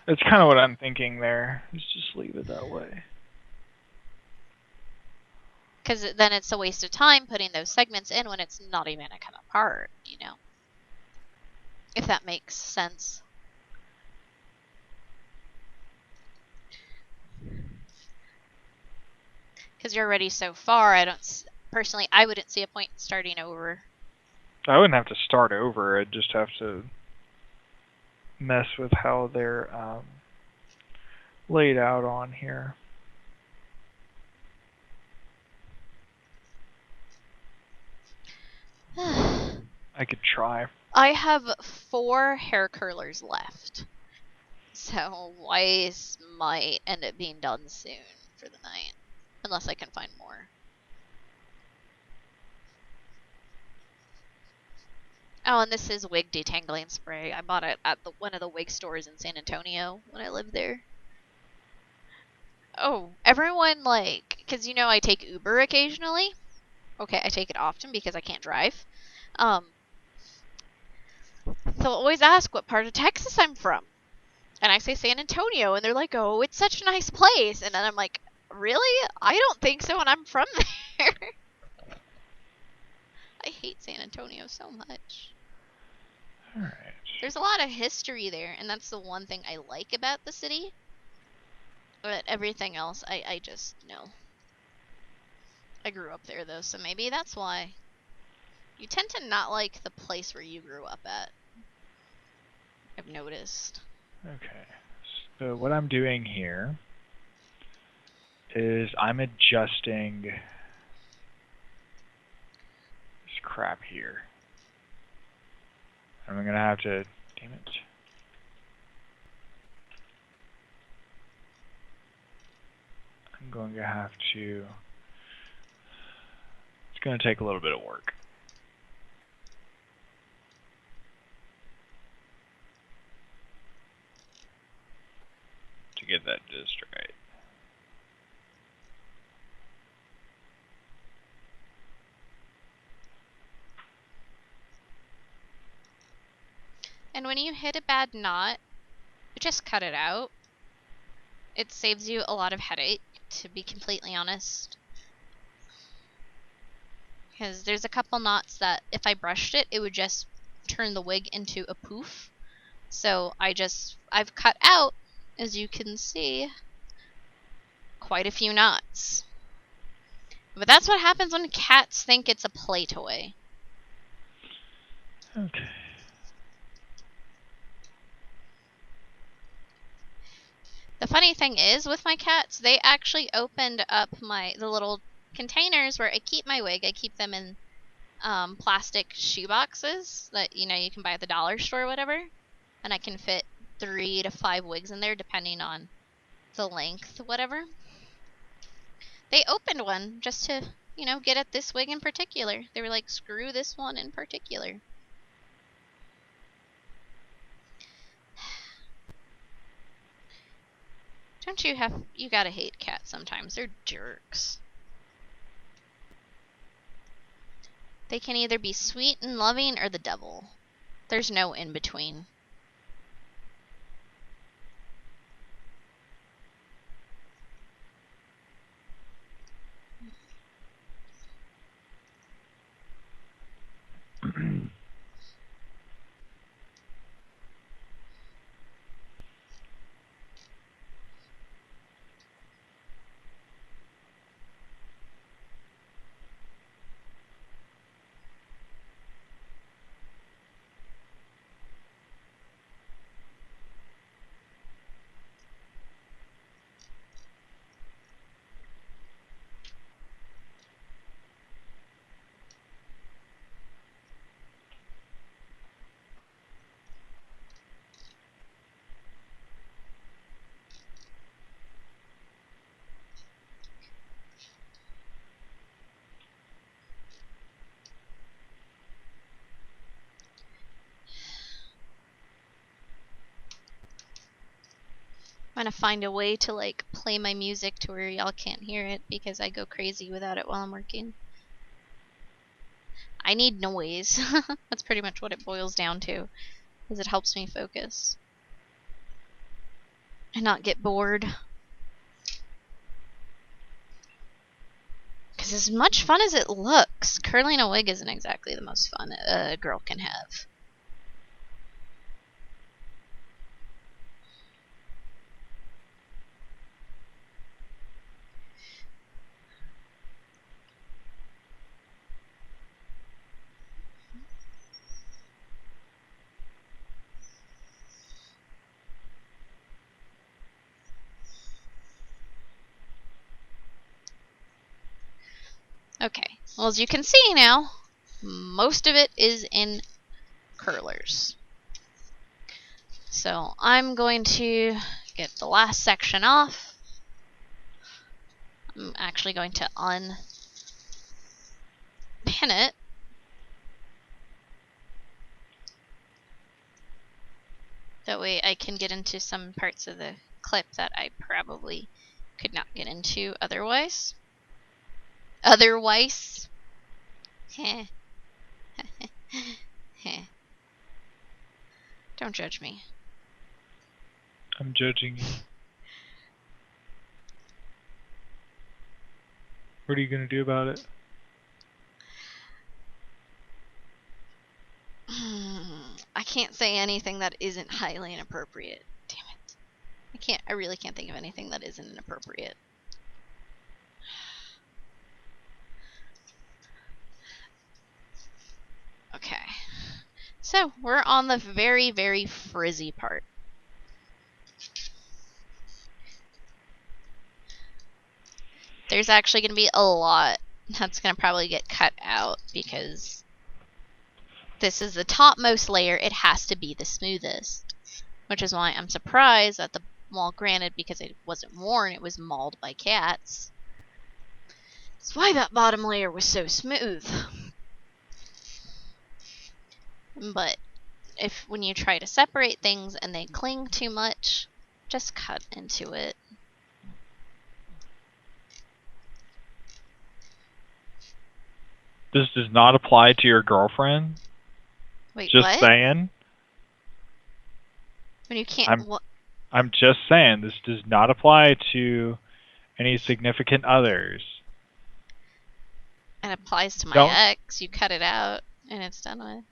That's kind of what I'm thinking there. Is just leave it that way. Because then it's a waste of time putting those segments in when it's not even going to come apart, you know? If that makes sense. Because you're already so far, personally, I wouldn't see a point in starting over. I wouldn't have to start over. I'd just have to mess with how they're laid out on here. I could try. I have 4 hair curlers left. So Weiss might end up being done soon for the night. Unless I can find more. Oh, and this is wig detangling spray. I bought it at one of the wig stores in San Antonio when I lived there. Oh, everyone, like, because you know I take Uber occasionally. Okay, I take it often because I can't drive. They'll always ask what part of Texas I'm from. And I say San Antonio, and they're like, oh, it's such a nice place. And then I'm like, really? I don't think so, and I'm from there. I hate San Antonio so much. Alright. There's a lot of history there, and that's the one thing I like about the city. But everything else, I just, no. I grew up there, though, so maybe that's why. You tend to not like the place where you grew up at. I've noticed. Okay. So what I'm doing here is I'm adjusting this crap here. I'm going to have to... Damn it. I'm going to have to... It's going to take a little bit of work. To get that just right. And when you hit a bad knot, just cut it out. It saves you a lot of headache, to be completely honest. Because there's a couple knots that if I brushed it, it would just turn the wig into a poof. So I've cut out, as you can see, quite a few knots. But that's what happens when cats think it's a play toy. Okay. The funny thing is, with my cats, they actually opened up the little containers where I keep my wig. I keep them in plastic shoe boxes that you can buy at the dollar store or whatever, and I can fit 3 to 5 wigs in there depending on the length, whatever. They opened one just to get at this wig in particular. They were like, screw this one in particular. Don't you gotta hate cats sometimes. They're jerks. They can either be sweet and loving or the devil. There's no in between. I'm gonna find a way to like play my music to where y'all can't hear it because I go crazy without it while I'm working. I need noise. That's pretty much what it boils down to, because it helps me focus and not get bored. Because as much fun as it looks, curling a wig isn't exactly the most fun a girl can have. Okay, well, as you can see now, most of it is in curlers. So I'm going to get the last section off. I'm actually going to unpin it. That way I can get into some parts of the clip that I probably could not get into otherwise. Otherwise. Heh. Heh. Don't judge me. I'm judging you. What are you going to do about it? I can't say anything that isn't highly inappropriate. Damn it. I really can't think of anything that isn't inappropriate. Okay. So, we're on the very, very frizzy part. There's actually going to be a lot that's going to probably get cut out because this is the topmost layer. It has to be the smoothest, which is why I'm surprised that well, granted, because it wasn't worn, it was mauled by cats. That's why that bottom layer was so smooth. But when you try to separate things and they cling too much, just cut into it. This does not apply to your girlfriend? Wait, just what? saying. When you can't... I'm just saying, this does not apply to any significant others. It applies to my ex. You cut it out, and it's done with.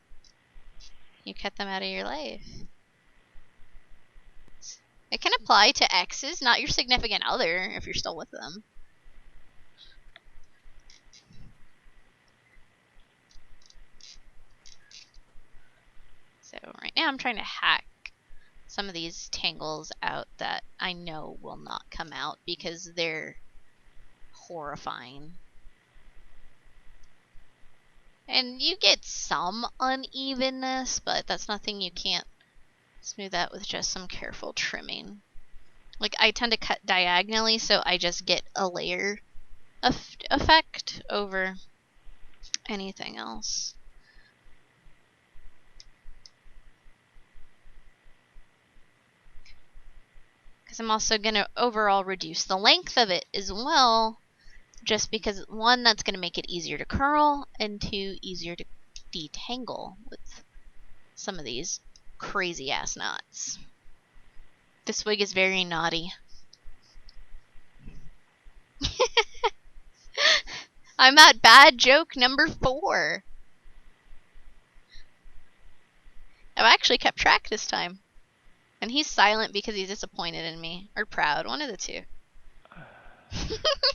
You cut them out of your life. It can apply to exes, not your significant other, if you're still with them. am trying to hack some of these tangles out that I know will not come out because they're horrifying. And you get some unevenness, but that's nothing you can't smooth out with just some careful trimming. Like, I tend to cut diagonally, so I just get a layer effect over anything else. Because I'm also going to overall reduce the length of it as well, just because, one, that's going to make it easier to curl, and two, easier to detangle with some of these crazy ass knots. This wig is very naughty. I'm at bad joke number 4. I've actually kept track this time. And he's silent because he's disappointed in me. Or proud. One of the two.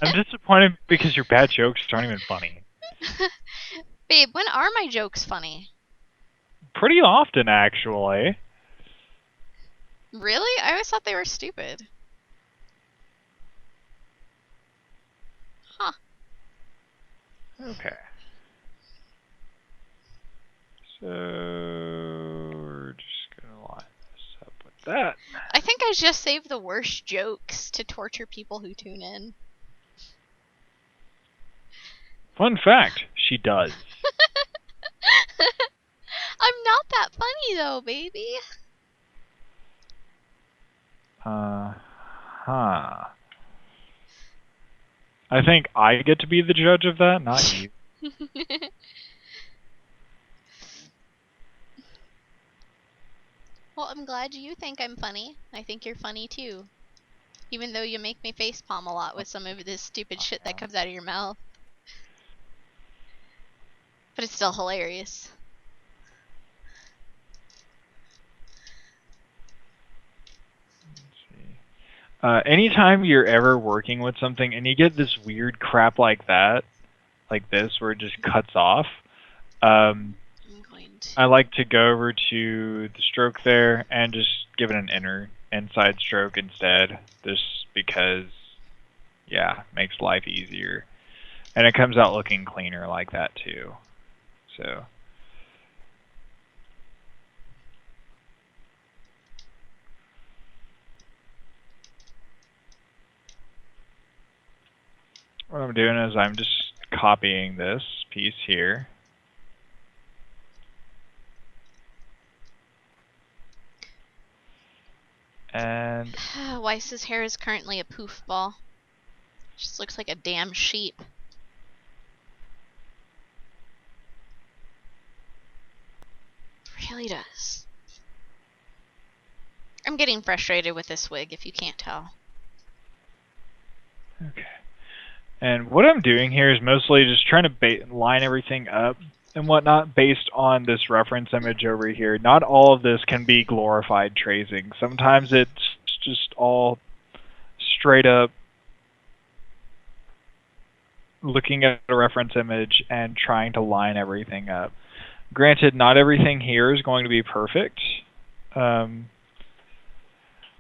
I'm disappointed because your bad jokes aren't even funny. Babe, when are my jokes funny? Pretty often, actually. Really? I always thought they were stupid. Huh. Okay. So we're just gonna line this up with that. I think I just saved the worst jokes to torture people who tune in. Fun fact, she does. I'm not that funny though, baby. Huh. I think I get to be the judge of that, not you. Well, I'm glad you think I'm funny. I think you're funny too. Even though you make me facepalm a lot with some of this stupid shit that comes out of your mouth. But it's still hilarious. Anytime you're ever working with something and you get this weird crap like that, like this, where it just cuts off, I like to go over to the stroke there and just give it an inside stroke instead, just because, yeah, makes life easier. And it comes out looking cleaner like that too. So. What I'm doing is I'm just copying this piece here. And Weiss's hair is currently a poof ball. Just looks like a damn sheep. Really does. I'm getting frustrated with this wig, if you can't tell. okay. And what I'm doing here is mostly just trying to line everything up and whatnot based on this reference image over here. Not all of this can be glorified tracing. Sometimes it's just all straight up looking at a reference image and trying to line everything up. Granted, not everything here is going to be perfect.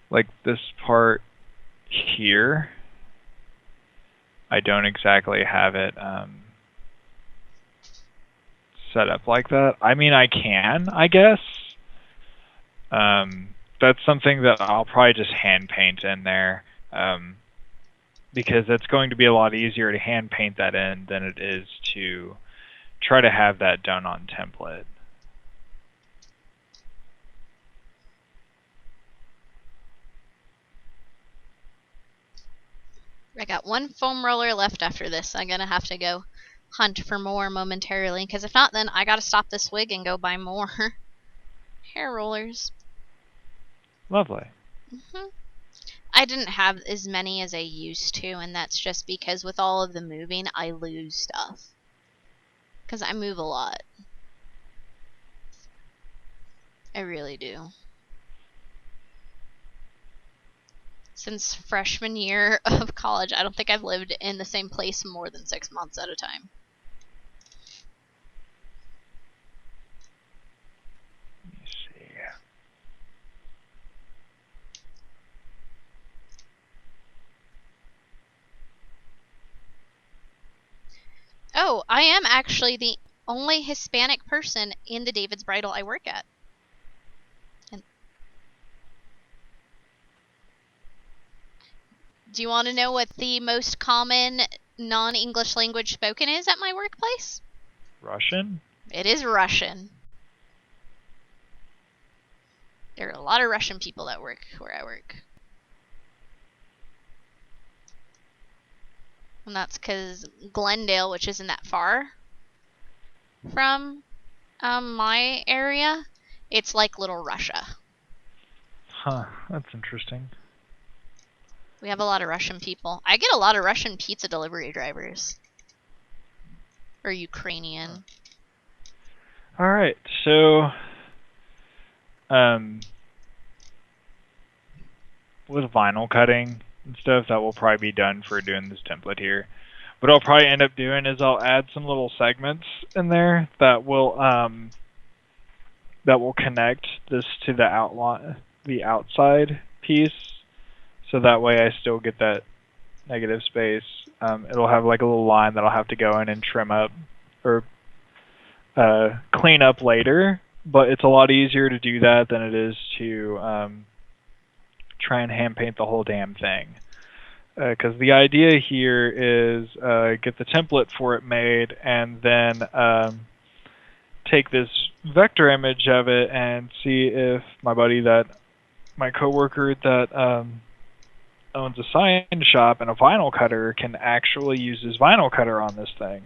Like this part here, I don't exactly have it set up like that. I mean, I can, I guess. That's something that I'll probably just hand paint in there, because it's going to be a lot easier to hand paint that in than it is to try to have that done on template. I got one foam roller left after this. I'm gonna have to go hunt for more momentarily, because if not, then I gotta stop this wig and go buy more hair rollers. Lovely. I didn't have as many as I used to, and that's just because with all of the moving, I lose stuff. Because I move a lot. I really do. Since freshman year of college, I don't think I've lived in the same place more than 6 months at a time. Let me see. Oh, I am actually the only Hispanic person in the David's Bridal I work at. And do you want to know what the most common non-English language spoken is at my workplace? Russian? It is Russian. There are a lot of Russian people that work where I work. And that's because Glendale, which isn't that far from my area, it's like Little Russia. Huh, that's interesting. We have a lot of Russian people. I get a lot of Russian pizza delivery drivers. Or Ukrainian. Alright, so with vinyl cutting and stuff, that will probably be done for doing this template here. What I'll probably end up doing is I'll add some little segments in there that will connect this to the outline, the outside piece, so that way I still get that negative space. It'll have like a little line that I'll have to go in and trim up or clean up later, but it's a lot easier to do that than it is to try and hand paint the whole damn thing. Because the idea here is get the template for it made and then take this vector image of it and see if my coworker that owns a sign shop and a vinyl cutter can actually use his vinyl cutter on this thing,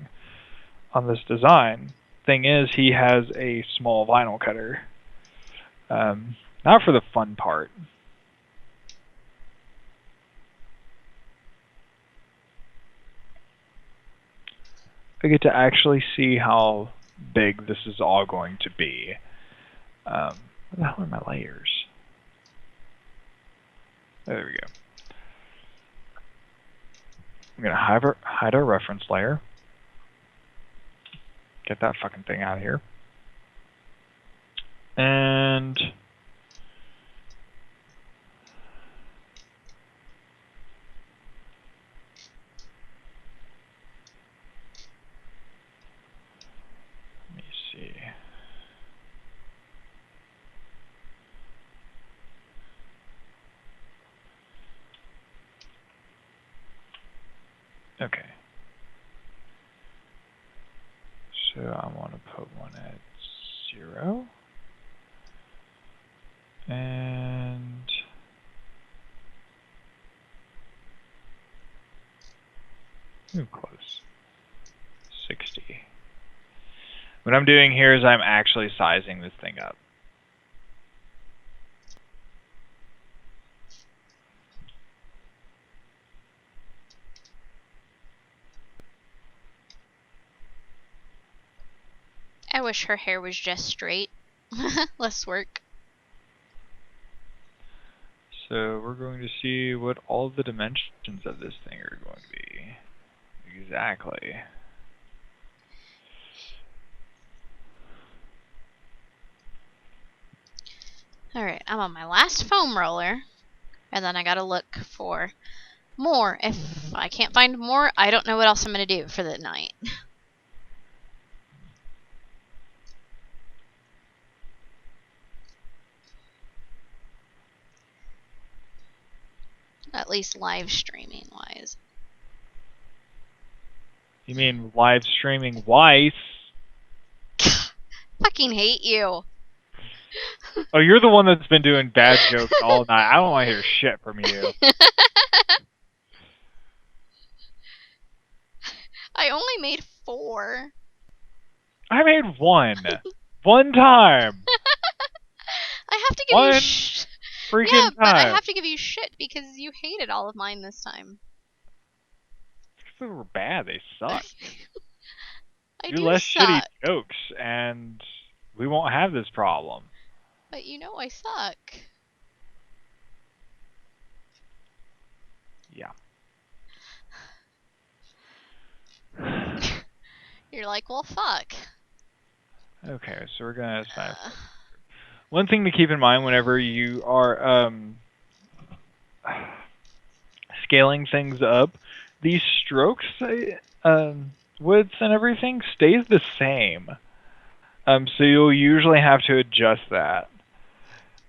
on this design. Thing is, he has a small vinyl cutter. Not for the fun part. I get to actually see how big this is all going to be. Where the hell are my layers? There we go. I'm going to hide our reference layer. Get that fucking thing out of here. And let me see. Okay. So I want to put one at 0. And close. 60. What I'm doing here is I'm actually sizing this thing up. I wish her hair was just straight. Less work. So we're going to see what all the dimensions of this thing are going to be. Exactly. Alright, I'm on my last foam roller. And then I gotta look for more. If I can't find more, I don't know what else I'm gonna do for the night. At least live streaming wise. You mean live streaming Weiss? Fucking hate you. Oh, you're the one that's been doing bad jokes all night. I don't want to hear shit from you. I only made 4. I made 1. One time. I have to give One you freaking yeah, time. but I have to give you shit because you hated all of mine this time. They were bad. They suck. I do do less suck. shitty jokes, and we won't have this problem. But you know I suck. Yeah. You're like, well, fuck. Okay, so we're gonna assign. One thing to keep in mind whenever you are scaling things up, these strokes width and everything stays the same. So you'll usually have to adjust that.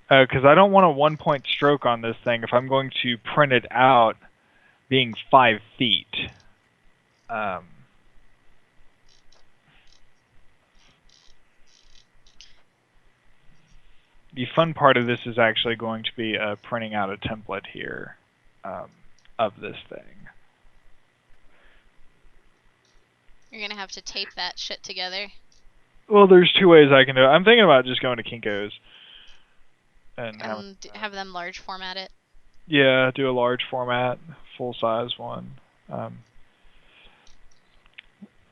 Because I don't want a 1 point stroke on this thing if I'm going to print it out being 5 feet. The fun part of this is actually going to be printing out a template here of this thing. You're gonna have to tape that shit together. Well, there's 2 ways I can do it. I'm thinking about just going to Kinko's and have them large format it. Yeah, do a large format, full size one.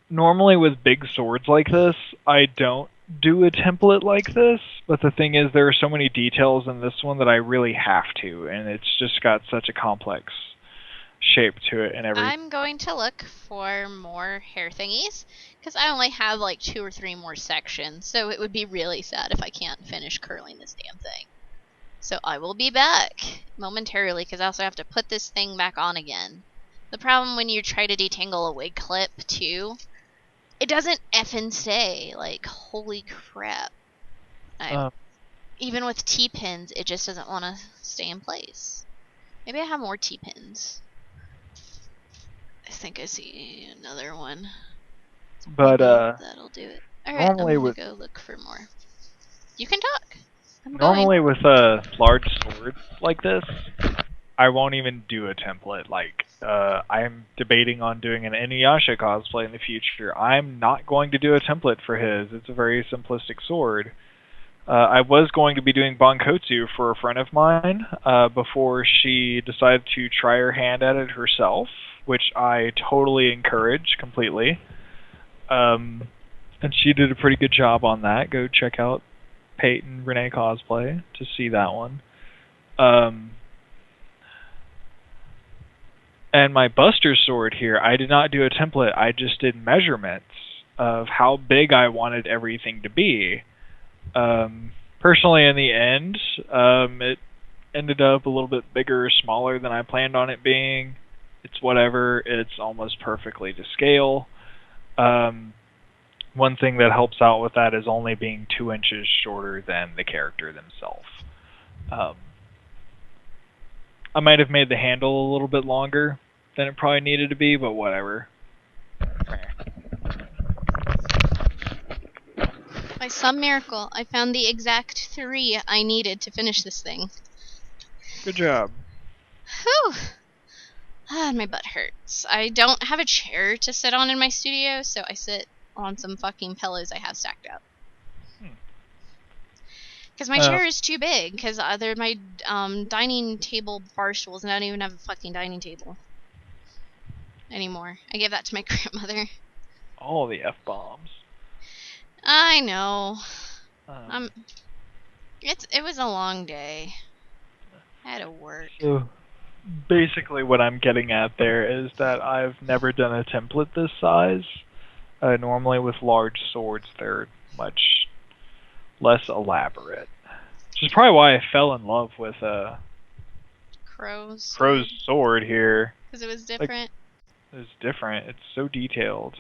Normally with big swords like this, I don't do a template like this, but the thing is there are so many details in this one that I really have to, and it's just got such a complex shape to it and everything. I'm going to look for more hair thingies, because I only have like 2 or 3 more sections, so it would be really sad if I can't finish curling this damn thing. So I will be back momentarily, because I also have to put this thing back on again. The problem when you try to detangle a wig clip, too, it doesn't effing stay. Like, holy crap. Even with T-pins, it just doesn't want to stay in place. Maybe I have more T-pins. I think I see another one. But that'll do it. Alright, I'm gonna go look for more. You can talk. Normally with a large sword like this, I won't even do a template. Like, I'm debating on doing an Inuyasha cosplay in the future. I'm not going to do a template for his. It's a very simplistic sword. I was going to be doing Bankotsu for a friend of mine before she decided to try her hand at it herself, which I totally encourage completely. And she did a pretty good job on that. Go check out Peyton Renee Cosplay to see that one. And my Buster sword here, I did not do a template. I just did measurements of how big I wanted everything to be. Personally, in the end, it ended up a little bit bigger or smaller than I planned on it being. It's whatever. It's almost perfectly to scale. One thing that helps out with that is only being 2 inches shorter than the character themselves. I might have made the handle a little bit longer than it probably needed to be, but whatever. By some miracle, I found the exact 3 I needed to finish this thing. Good job. Whew. My butt hurts. I don't have a chair to sit on in my studio, so I sit on some fucking pillows I have stacked up. Because my chair is too big, because my dining table bar stools, and I don't even have a fucking dining table anymore. I gave that to my grandmother. All the F-bombs. I know. It was a long day. I had to work. So basically what I'm getting at there is that I've never done a template this size. Normally with large swords, they're much less elaborate. Which is probably why I fell in love with Crow's sword here. Because it was different? It was different. It's so detailed.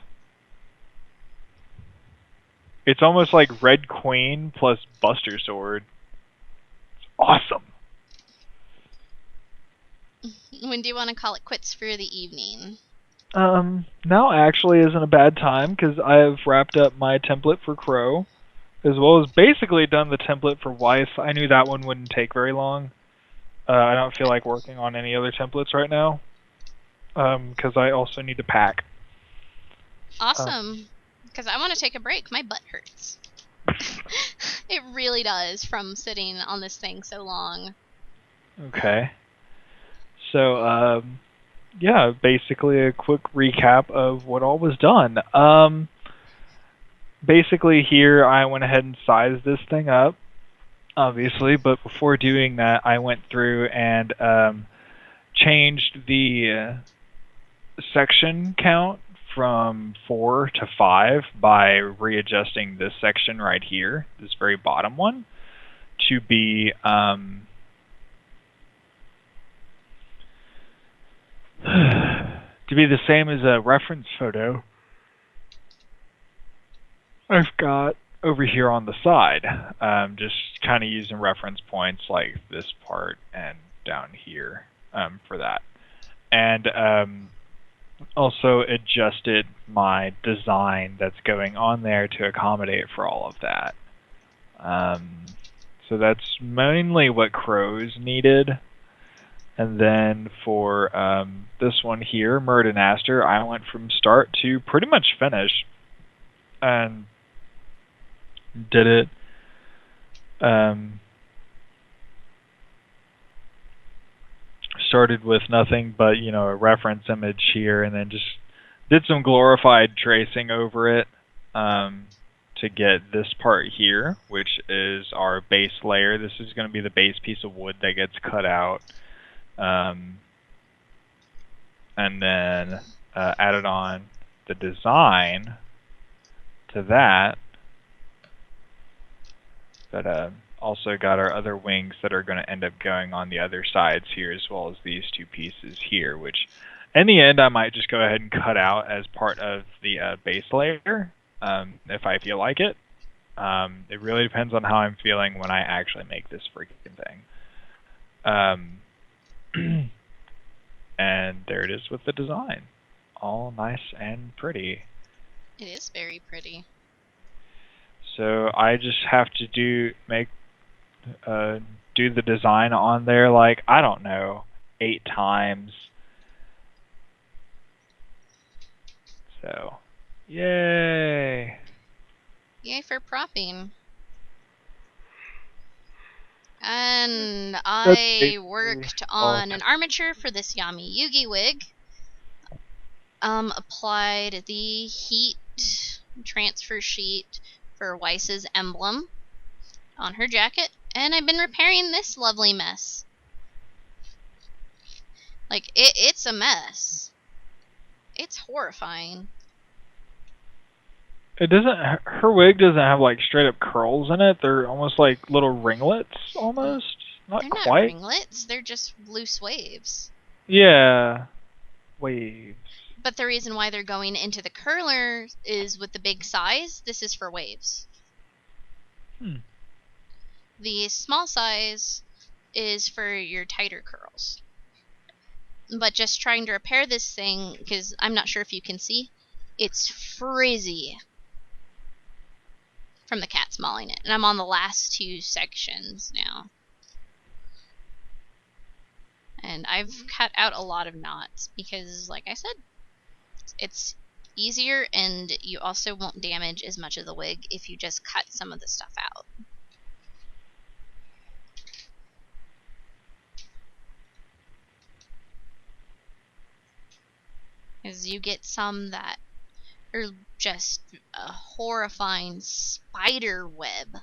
It's almost like Red Queen plus Buster Sword. It's awesome. When do you want to call it quits for the evening? Now actually isn't a bad time, because I have wrapped up my template for Crow, as well as basically done the template for Weiss. I knew that one wouldn't take very long. I don't feel like working on any other templates right now, because I also need to pack. Awesome. Because I want to take a break. My butt hurts. It really does from sitting on this thing so long. Okay. So, yeah, basically a quick recap of what all was done. Basically here I went ahead and sized this thing up, obviously, but before doing that I went through and changed the section count from 4 to 5 by readjusting this section right here, this very bottom one, to be the same as a reference photo. I've got over here on the side, just kind of using reference points like this part and down here for that. And also adjusted my design that's going on there to accommodate for all of that. So that's mainly what Crows needed. And then for this one here, Murd and Aster, I went from start to pretty much finish. And did it started with nothing but, you know, a reference image here, and then just did some glorified tracing over it to get this part here, which is our base layer. This is going to be the base piece of wood that gets cut out, and then added on the design to that. But also got our other wings that are going to end up going on the other sides here, as well as these two pieces here, which in the end I might just go ahead and cut out as part of the base layer if I feel like it. It really depends on how I'm feeling when I actually make this freaking thing. And there it is with the design. All nice and pretty. It is very pretty. So I just have to do the design on there, like, I don't know, 8 times. So, yay! Yay for propping. And I worked on an armature for this Yami Yugi wig. Applied the heat transfer sheet for Weiss's emblem on her jacket, and I've been repairing this lovely mess. Like, it's a mess. It's horrifying. It doesn't. Her wig doesn't have like straight up curls in it. They're almost like little ringlets, almost. Not They're quite. not ringlets. They're just loose waves. Yeah, waves. But the reason why they're going into the curler is with the big size. This is for waves. The small size is for your tighter curls. But just trying to repair this thing, because I'm not sure if you can see, it's frizzy from the cats mauling it. And I'm on the last 2 sections now. And I've cut out a lot of knots because, like I said, it's easier, and you also won't damage as much of the wig if you just cut some of the stuff out. Because you get some that are just a horrifying spider web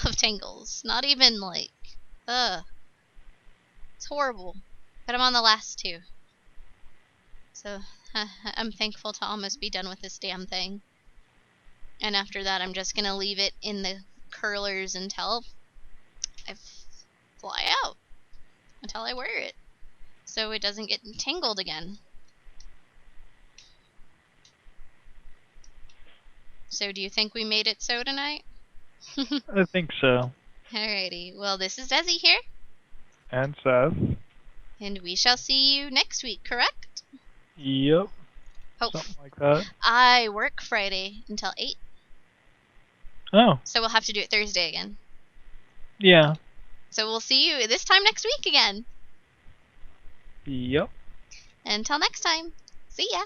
of tangles. Not even like, it's horrible. But I'm on the last 2. So I'm thankful to almost be done with this damn thing. And after that, I'm just going to leave it in the curlers until I fly out. Until I wear it. So it doesn't get tangled again. So do you think we made it so tonight? I think so. Alrighty. Well, this is Dezzy here. And Seth. And we shall see you next week, correct? Yep. Something like that. I work Friday until 8. Oh. So we'll have to do it Thursday again. Yeah. So we'll see you this time next week again. Yep. Until next time. See ya.